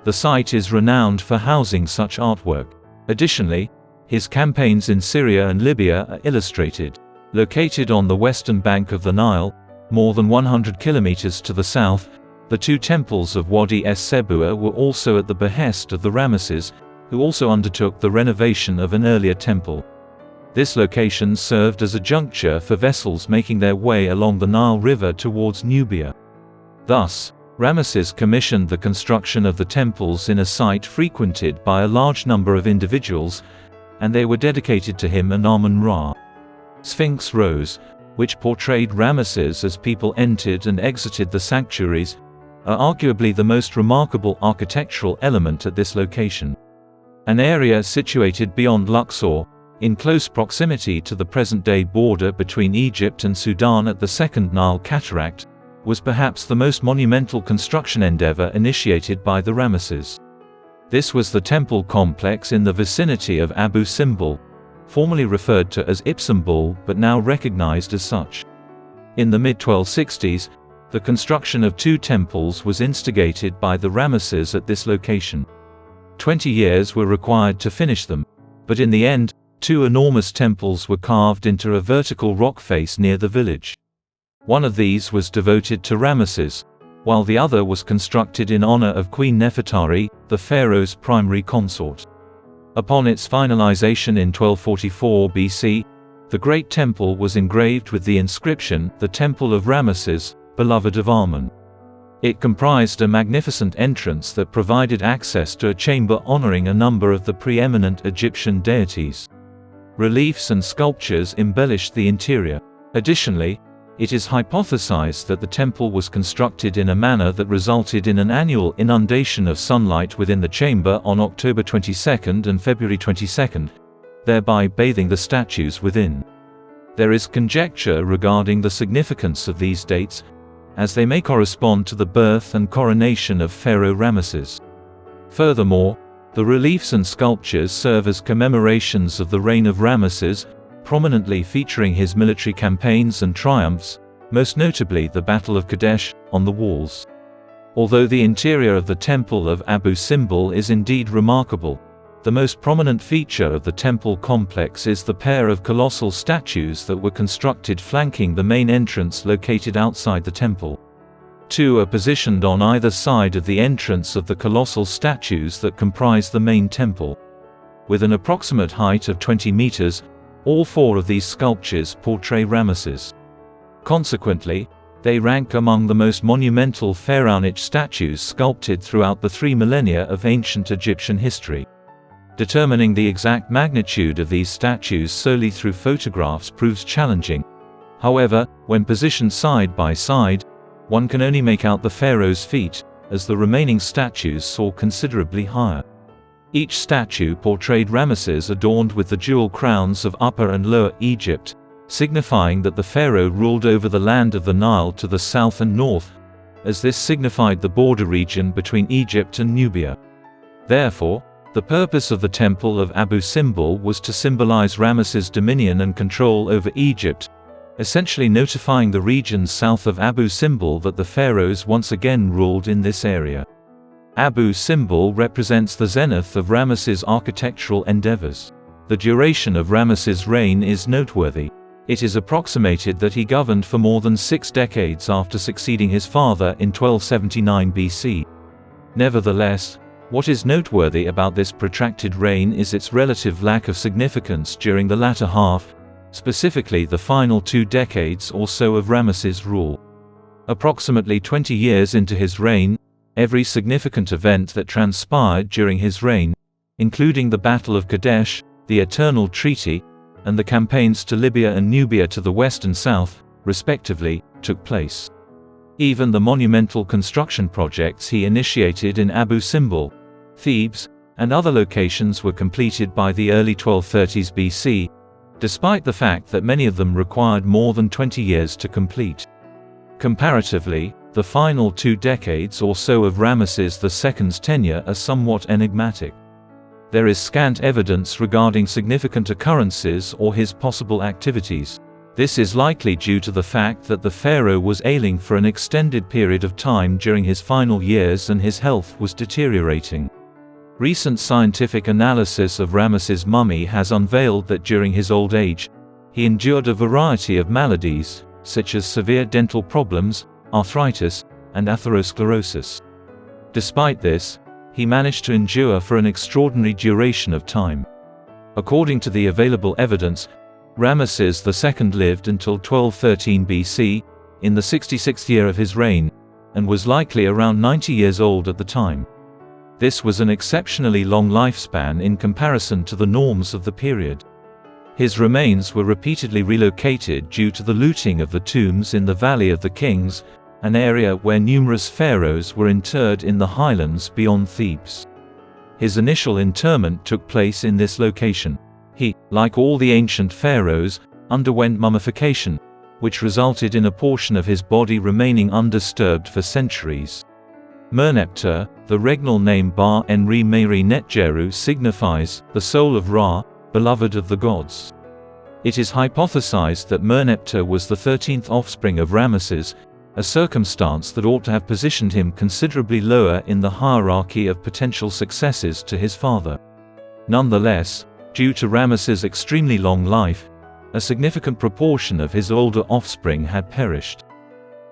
The site is renowned for housing such artwork. Additionally, his campaigns in Syria and Libya are illustrated. Located on the western bank of the Nile, more than 100 kilometers to the south, the 2 temples of Wadi es-Sebua were also at the behest of the Ramesses, who also undertook the renovation of an earlier temple. This location served as a juncture for vessels making their way along the Nile River towards Nubia. Thus, Ramesses commissioned the construction of the temples in a site frequented by a large number of individuals, and they were dedicated to him and Amun-Ra. Sphinx rows, which portrayed Ramesses as people entered and exited the sanctuaries, are arguably the most remarkable architectural element at this location. an area situated beyond Luxor, in close proximity to the present-day border between Egypt and Sudan at the Second Nile Cataract, was perhaps the most monumental construction endeavor initiated by the Ramesses. This was the temple complex in the vicinity of Abu Simbel, formerly referred to as Ipsambul but now recognized as such. In the mid-1260s, the construction of 2 temples was instigated by the Ramesses at this location. 20 years were required to finish them, but in the end, 2 enormous temples were carved into a vertical rock face near the village. One of these was devoted to Ramesses, while the other was constructed in honor of Queen Nefertari, the pharaoh's primary consort. Upon its finalization in 1244 BC, the Great Temple was engraved with the inscription, "The Temple of Ramesses, beloved of Amun." It comprised a magnificent entrance that provided access to a chamber honoring a number of the preeminent Egyptian deities. Reliefs and sculptures embellished the interior. Additionally, it is hypothesized that the temple was constructed in a manner that resulted in an annual inundation of sunlight within the chamber on October 22 and February 22, thereby bathing the statues within. There is conjecture regarding the significance of these dates, as they may correspond to the birth and coronation of Pharaoh Ramesses. Furthermore, the reliefs and sculptures serve as commemorations of the reign of Ramesses, prominently featuring his military campaigns and triumphs, most notably the Battle of Kadesh, on the walls. Although the interior of the Temple of Abu Simbel is indeed remarkable, the most prominent feature of the temple complex is the pair of colossal statues that were constructed flanking the main entrance located outside the temple. 2 are positioned on either side of the entrance of the colossal statues that comprise the main temple. With an approximate height of 20 meters, all 4 of these sculptures portray Ramesses. Consequently, they rank among the most monumental pharaonic statues sculpted throughout the 3 millennia of ancient Egyptian history. Determining the exact magnitude of these statues solely through photographs proves challenging. However, when positioned side by side, one can only make out the pharaoh's feet, as the remaining statues soar considerably higher. Each statue portrayed Ramesses adorned with the dual crowns of Upper and Lower Egypt, signifying that the pharaoh ruled over the land of the Nile to the south and north, as this signified the border region between Egypt and Nubia. Therefore, the purpose of the Temple of Abu Simbel was to symbolize Ramesses' dominion and control over Egypt, essentially notifying the regions south of Abu Simbel that the pharaohs once again ruled in this area. Abu Simbel represents the zenith of Ramesses' architectural endeavors. The duration of Ramesses' reign is noteworthy. It is approximated that he governed for more than 6 decades after succeeding his father in 1279 BC. Nevertheless, what is noteworthy about this protracted reign is its relative lack of significance during the latter half, specifically the final 2 decades or so of Ramesses' rule. Approximately 20 years into his reign, every significant event that transpired during his reign, including the Battle of Kadesh, the Eternal Treaty, and the campaigns to Libya and Nubia to the west and south, respectively, took place. Even the monumental construction projects he initiated in Abu Simbel, Thebes, and other locations were completed by the early 1230s BC, despite the fact that many of them required more than 20 years to complete. Comparatively, the final 2 decades or so of Ramesses II's tenure are somewhat enigmatic. There is scant evidence regarding significant occurrences or his possible activities. This is likely due to the fact that the pharaoh was ailing for an extended period of time during his final years and his health was deteriorating. Recent scientific analysis of Ramesses' mummy has unveiled that during his old age, he endured a variety of maladies, such as severe dental problems, arthritis, and atherosclerosis. Despite this, he managed to endure for an extraordinary duration of time. According to the available evidence, Ramesses II lived until 1213 BC, in the 66th year of his reign, and was likely around 90 years old at the time. This was an exceptionally long lifespan in comparison to the norms of the period. His remains were repeatedly relocated due to the looting of the tombs in the Valley of the Kings, an area where numerous pharaohs were interred in the highlands beyond Thebes. His initial interment took place in this location. He, like all the ancient pharaohs, underwent mummification, which resulted in a portion of his body remaining undisturbed for centuries. Merneptah, the regnal name Ba-Enri Meri Netjeru, signifies the soul of Ra, beloved of the gods. It is hypothesized that Merneptah was the 13th offspring of Ramesses, a circumstance that ought to have positioned him considerably lower in the hierarchy of potential successors to his father. Nonetheless, due to Ramesses' extremely long life, a significant proportion of his older offspring had perished.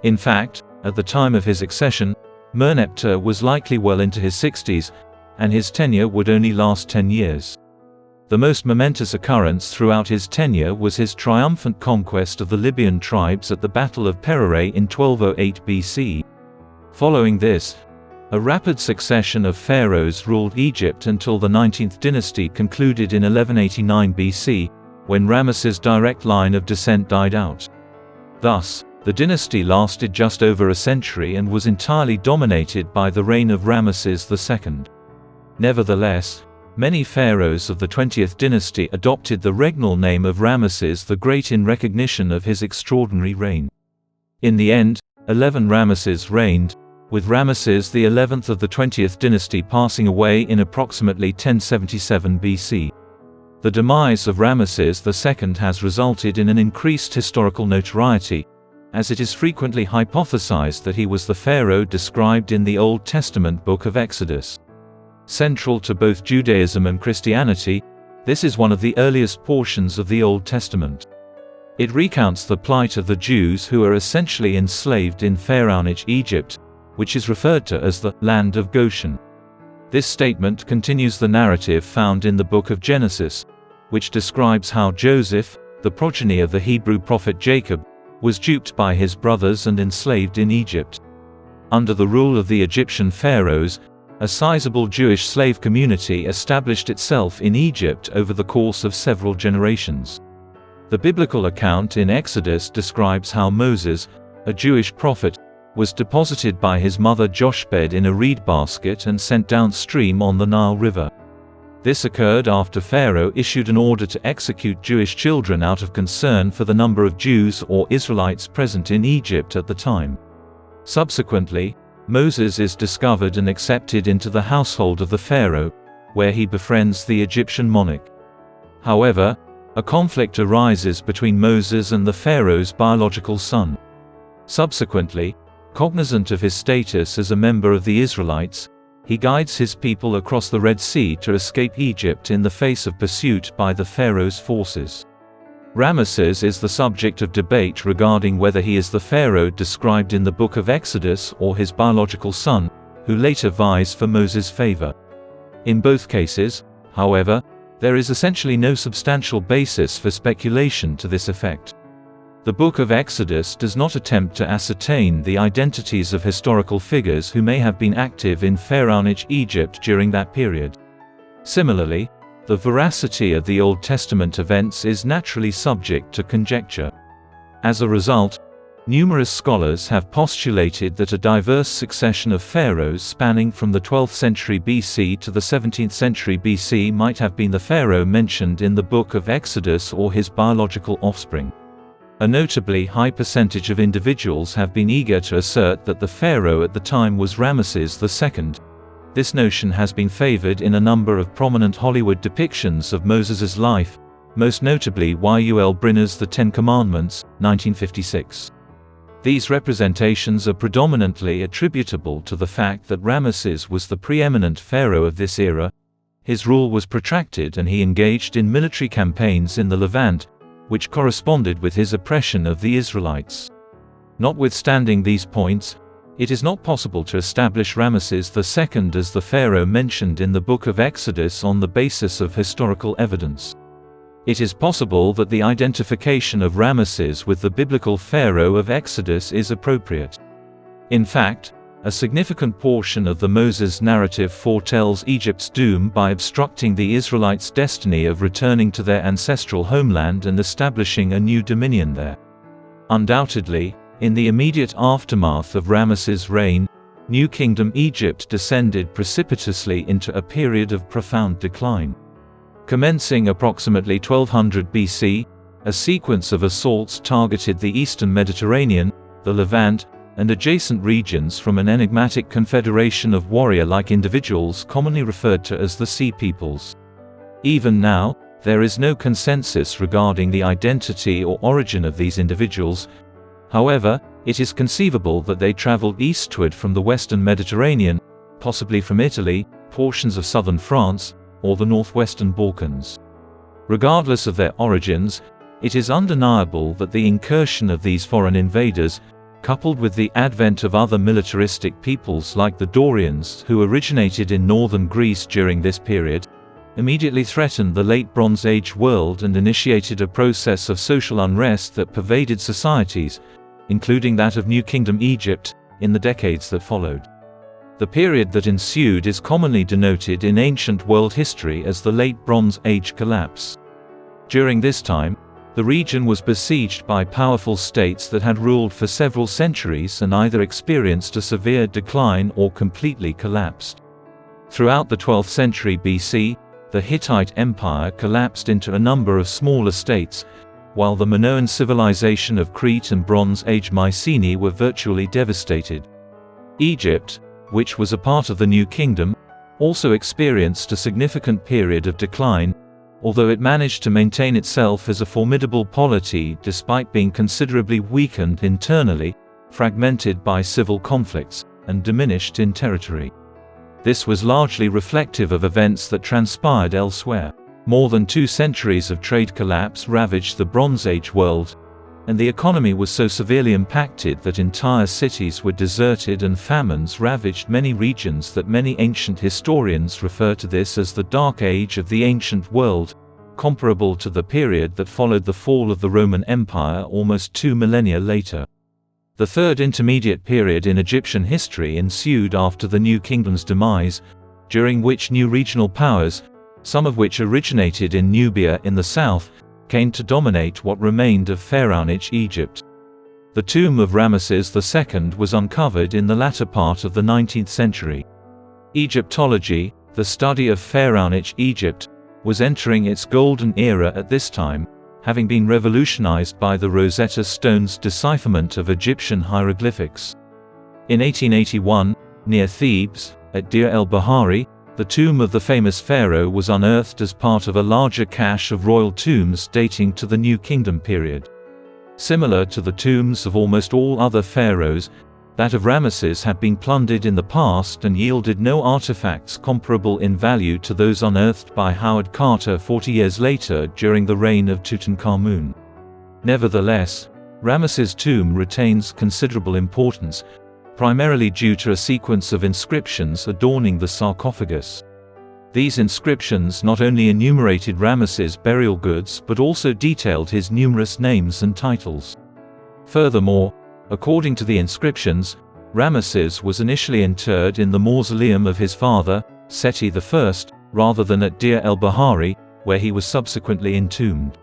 In fact, at the time of his accession, Merneptah was likely well into his 60s, and his tenure would only last 10 years. The most momentous occurrence throughout his tenure was his triumphant conquest of the Libyan tribes at the Battle of Peraray in 1208 BC. Following this, a rapid succession of pharaohs ruled Egypt until the 19th dynasty concluded in 1189 BC, when Ramesses' direct line of descent died out. Thus, the dynasty lasted just over a century and was entirely dominated by the reign of Ramesses II. Nevertheless, many pharaohs of the 20th dynasty adopted the regnal name of Ramesses the Great in recognition of his extraordinary reign. In the end, 11 Ramesses reigned, with Ramesses XI of the 20th dynasty passing away in approximately 1077 BC. The demise of Ramesses II has resulted in an increased historical notoriety, as it is frequently hypothesized that he was the pharaoh described in the Old Testament book of Exodus. Central to both Judaism and Christianity, this is one of the earliest portions of the Old Testament. It recounts the plight of the Jews who are essentially enslaved in Pharaonic Egypt, which is referred to as the land of Goshen. This statement continues the narrative found in the book of Genesis, which describes how Joseph, the progeny of the Hebrew prophet Jacob, was duped by his brothers and enslaved in Egypt. Under the rule of the Egyptian pharaohs, a sizable Jewish slave community established itself in Egypt over the course of several generations. The biblical account in Exodus describes how Moses, a Jewish prophet, was deposited by his mother Jochebed in a reed basket and sent downstream on the Nile River. This occurred after Pharaoh issued an order to execute Jewish children out of concern for the number of Jews or Israelites present in Egypt at the time. Subsequently, Moses is discovered and accepted into the household of the pharaoh, where he befriends the Egyptian monarch. However, a conflict arises between Moses and the pharaoh's biological son. Subsequently, cognizant of his status as a member of the Israelites, he guides his people across the Red Sea to escape Egypt in the face of pursuit by the pharaoh's forces. Ramesses is the subject of debate regarding whether he is the pharaoh described in the book of Exodus or his biological son, who later vies for Moses' favor. In both cases, however, there is essentially no substantial basis for speculation to this effect. The book of Exodus does not attempt to ascertain the identities of historical figures who may have been active in Pharaonic Egypt during that period. Similarly, the veracity of the Old Testament events is naturally subject to conjecture. As a result, numerous scholars have postulated that a diverse succession of pharaohs spanning from the 12th century BC to the 17th century BC might have been the pharaoh mentioned in the book of Exodus or his biological offspring. A notably high percentage of individuals have been eager to assert that the pharaoh at the time was Ramesses II. This notion has been favored in a number of prominent Hollywood depictions of Moses' life, most notably Yul Brynner's The Ten Commandments, 1956. These representations are predominantly attributable to the fact that Ramesses was the preeminent pharaoh of this era. His rule was protracted and he engaged in military campaigns in the Levant, which corresponded with his oppression of the Israelites. Notwithstanding these points, it is not possible to establish Ramesses II as the pharaoh mentioned in the book of Exodus on the basis of historical evidence. It is possible that the identification of Ramesses with the biblical pharaoh of Exodus is appropriate. In fact, a significant portion of the Moses narrative foretells Egypt's doom by obstructing the Israelites' destiny of returning to their ancestral homeland and establishing a new dominion there. Undoubtedly, in the immediate aftermath of Ramesses' reign, New Kingdom Egypt descended precipitously into a period of profound decline. Commencing approximately 1200 BC, a sequence of assaults targeted the eastern Mediterranean, the Levant, and adjacent regions from an enigmatic confederation of warrior-like individuals commonly referred to as the Sea Peoples. Even now, there is no consensus regarding the identity or origin of these individuals. However, it is conceivable that they traveled eastward from the western Mediterranean, possibly from Italy, portions of southern France, or the northwestern Balkans. Regardless of their origins, it is undeniable that the incursion of these foreign invaders, coupled with the advent of other militaristic peoples like the Dorians who originated in northern Greece during this period, immediately threatened the late Bronze Age world and initiated a process of social unrest that pervaded societies, including that of New Kingdom Egypt, in the decades that followed. The period that ensued is commonly denoted in ancient world history as the Late Bronze Age collapse. During this time, the region was besieged by powerful states that had ruled for several centuries and either experienced a severe decline or completely collapsed. Throughout the 12th century BC, the Hittite Empire collapsed into a number of smaller states, while the Minoan civilization of Crete and Bronze Age Mycenae were virtually devastated. Egypt, which was a part of the New Kingdom, also experienced a significant period of decline, although it managed to maintain itself as a formidable polity despite being considerably weakened internally, fragmented by civil conflicts, and diminished in territory. This was largely reflective of events that transpired elsewhere. More than 2 centuries of trade collapse ravaged the Bronze Age world, and the economy was so severely impacted that entire cities were deserted and famines ravaged many regions that many ancient historians refer to this as the Dark Age of the ancient world, comparable to the period that followed the fall of the Roman Empire almost 2 millennia later. The third intermediate period in Egyptian history ensued after the New Kingdom's demise, during which new regional powers, some of which originated in Nubia in the south, came to dominate what remained of Pharaonic Egypt. The tomb of Ramesses II was uncovered in the latter part of the 19th century. Egyptology, the study of Pharaonic Egypt, was entering its golden era at this time, having been revolutionized by the Rosetta Stone's decipherment of Egyptian hieroglyphics. In 1881, near Thebes, at Deir el-Bahari, the tomb of the famous pharaoh was unearthed as part of a larger cache of royal tombs dating to the New Kingdom period. Similar to the tombs of almost all other pharaohs, that of Ramesses had been plundered in the past and yielded no artifacts comparable in value to those unearthed by Howard Carter 40 years later during the reign of Tutankhamun. Nevertheless, Ramesses' tomb retains considerable importance, primarily due to a sequence of inscriptions adorning the sarcophagus. These inscriptions not only enumerated Ramesses' burial goods but also detailed his numerous names and titles. Furthermore, according to the inscriptions, Ramesses was initially interred in the mausoleum of his father, Seti I, rather than at Deir el-Bahari, where he was subsequently entombed.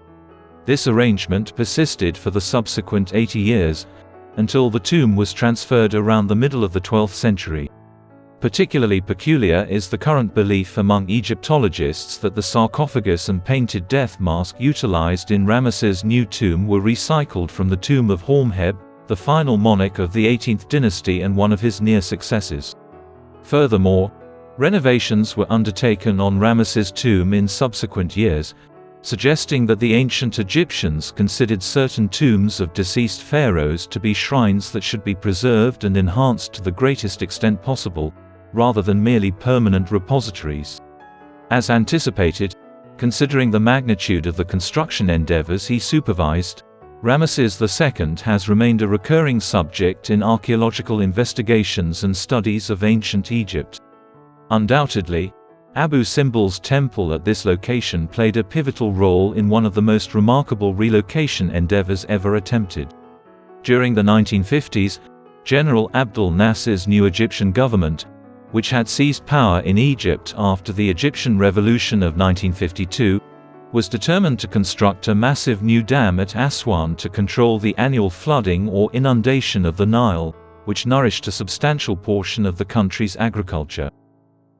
This arrangement persisted for the subsequent 80 years, until the tomb was transferred around the middle of the 12th century. Particularly peculiar is the current belief among Egyptologists that the sarcophagus and painted death mask utilized in Ramesses' new tomb were recycled from the tomb of Horemheb, the final monarch of the 18th dynasty and one of his near successors. Furthermore, renovations were undertaken on Ramesses' tomb in subsequent years, suggesting that the ancient Egyptians considered certain tombs of deceased pharaohs to be shrines that should be preserved and enhanced to the greatest extent possible, rather than merely permanent repositories. As anticipated, considering the magnitude of the construction endeavors he supervised, Ramesses II has remained a recurring subject in archaeological investigations and studies of ancient Egypt. Undoubtedly, Abu Simbel's temple at this location played a pivotal role in one of the most remarkable relocation endeavors ever attempted. During the 1950s, General Abdel Nasser's new Egyptian government, which had seized power in Egypt after the Egyptian Revolution of 1952, was determined to construct a massive new dam at Aswan to control the annual flooding or inundation of the Nile, which nourished a substantial portion of the country's agriculture.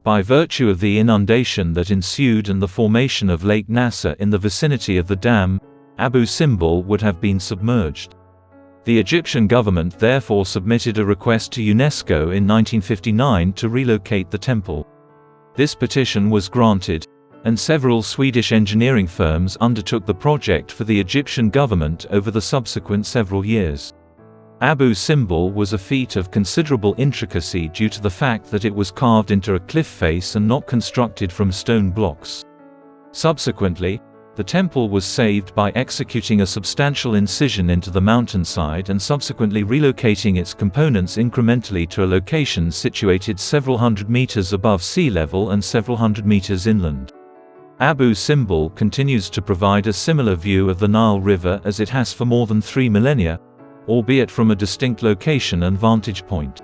By virtue of the inundation that ensued and the formation of Lake Nasser in the vicinity of the dam, Abu Simbel would have been submerged. The Egyptian government therefore submitted a request to UNESCO in 1959 to relocate the temple. This petition was granted, and several Swedish engineering firms undertook the project for the Egyptian government over the subsequent several years. Abu Simbel was a feat of considerable intricacy due to the fact that it was carved into a cliff face and not constructed from stone blocks. Subsequently, the temple was saved by executing a substantial incision into the mountainside and subsequently relocating its components incrementally to a location situated several hundred meters above sea level and several hundred meters inland. Abu Simbel continues to provide a similar view of the Nile River as it has for more than 3 millennia, albeit from a distinct location and vantage point.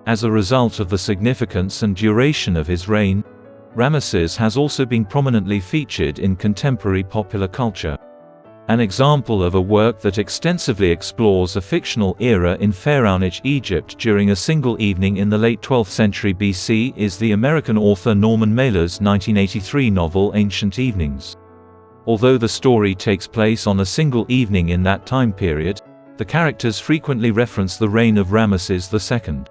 As a result of the significance and duration of his reign, Ramesses has also been prominently featured in contemporary popular culture. An example of a work that extensively explores a fictional era in Pharaonic Egypt during a single evening in the late 12th century BC is the American author Norman Mailer's 1983 novel Ancient Evenings. Although the story takes place on a single evening in that time period, the characters frequently reference the reign of Ramesses II.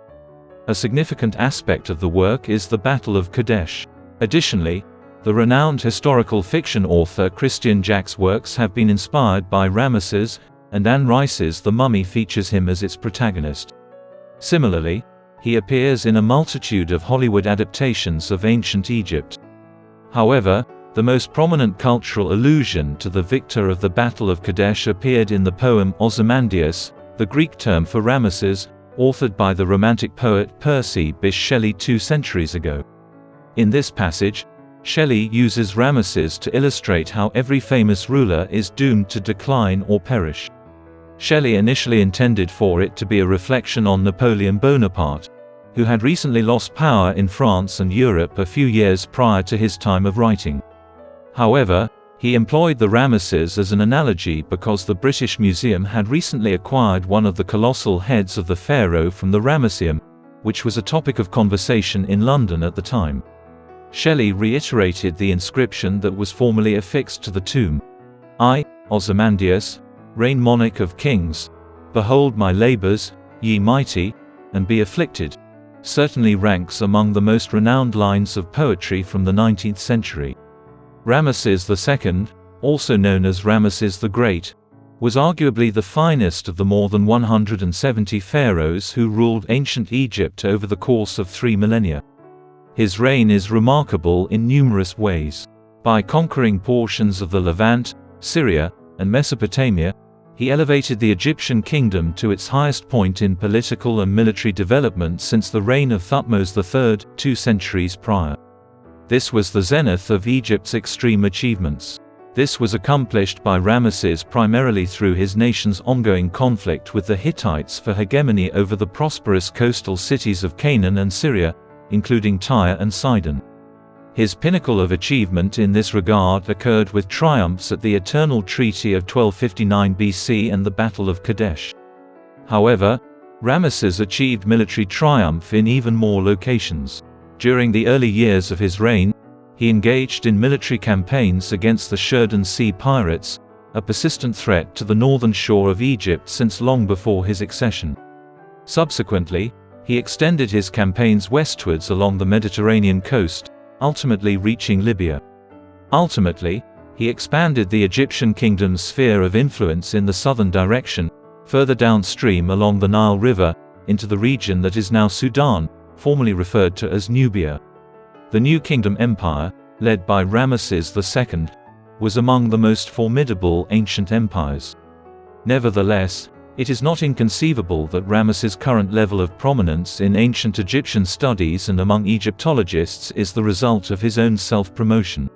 A significant aspect of the work is the Battle of Kadesh. Additionally, the renowned historical fiction author Christian Jack's works have been inspired by Ramesses, and Anne Rice's The Mummy features him as its protagonist. Similarly, he appears in a multitude of Hollywood adaptations of ancient Egypt. However, the most prominent cultural allusion to the victor of the Battle of Kadesh appeared in the poem Ozymandias, the Greek term for Ramesses, authored by the Romantic poet Percy Bysshe Shelley 2 centuries ago. In this passage, Shelley uses Ramesses to illustrate how every famous ruler is doomed to decline or perish. Shelley initially intended for it to be a reflection on Napoleon Bonaparte, who had recently lost power in France and Europe a few years prior to his time of writing. However, he employed the Ramesses as an analogy because the British Museum had recently acquired one of the colossal heads of the Pharaoh from the Ramesseum, which was a topic of conversation in London at the time. Shelley reiterated the inscription that was formerly affixed to the tomb. I, Ozymandias, reign monarch of kings, behold my labors, ye mighty, and be afflicted, certainly ranks among the most renowned lines of poetry from the 19th century. Ramesses II, also known as Ramesses the Great, was arguably the finest of the more than 170 pharaohs who ruled ancient Egypt over the course of 3 millennia. His reign is remarkable in numerous ways. By conquering portions of the Levant, Syria, and Mesopotamia, he elevated the Egyptian kingdom to its highest point in political and military development since the reign of Thutmose III, 2 centuries prior. This was the zenith of Egypt's extreme achievements. This was accomplished by Ramesses primarily through his nation's ongoing conflict with the Hittites for hegemony over the prosperous coastal cities of Canaan and Syria, including Tyre and Sidon. His pinnacle of achievement in this regard occurred with triumphs at the Eternal Treaty of 1259 BC and the Battle of Kadesh. However, Ramesses achieved military triumph in even more locations. During the early years of his reign, he engaged in military campaigns against the Sheridan Sea pirates, a persistent threat to the northern shore of Egypt since long before his accession. Subsequently, he extended his campaigns westwards along the Mediterranean coast, ultimately reaching Libya. Ultimately, he expanded the Egyptian kingdom's sphere of influence in the southern direction, further downstream along the Nile River, into the region that is now Sudan, formerly referred to as Nubia. The New Kingdom Empire, led by Ramesses II, was among the most formidable ancient empires. Nevertheless, it is not inconceivable that Ramesses' current level of prominence in ancient Egyptian studies and among Egyptologists is the result of his own self-promotion.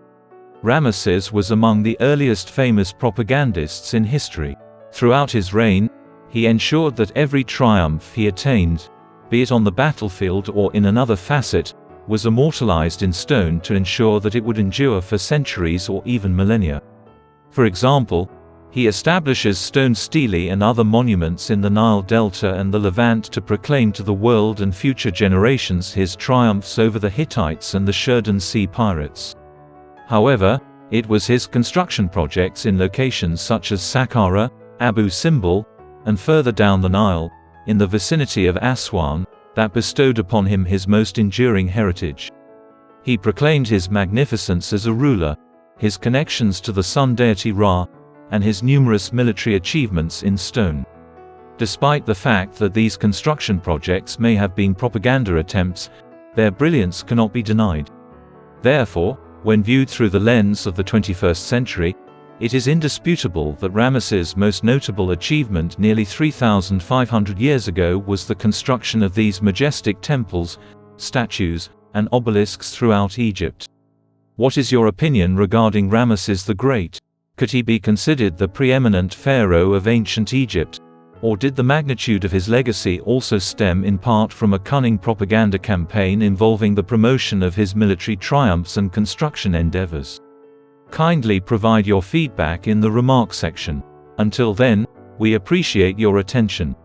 Ramesses was among the earliest famous propagandists in history. Throughout his reign, he ensured that every triumph he attained, be it on the battlefield or in another facet, was immortalized in stone to ensure that it would endure for centuries or even millennia. For example, He establishes stone stelae and other monuments in the Nile Delta and the Levant to proclaim to the world and future generations his triumphs over the Hittites and the Shirdan Sea pirates. However, it was his construction projects in locations such as Saqqara, Abu Simbel, and further down the Nile, in the vicinity of Aswan, that bestowed upon him his most enduring heritage. He proclaimed his magnificence as a ruler, his connections to the sun deity Ra, and his numerous military achievements in stone. Despite the fact that these construction projects may have been propaganda attempts, their brilliance cannot be denied. Therefore, when viewed through the lens of the 21st century, it is indisputable that Ramesses' most notable achievement nearly 3,500 years ago was the construction of these majestic temples, statues, and obelisks throughout Egypt. What is your opinion regarding Ramesses the Great? Could he be considered the preeminent pharaoh of ancient Egypt? Or did the magnitude of his legacy also stem in part from a cunning propaganda campaign involving the promotion of his military triumphs and construction endeavors? Kindly provide your feedback in the remarks section. Until then, we appreciate your attention.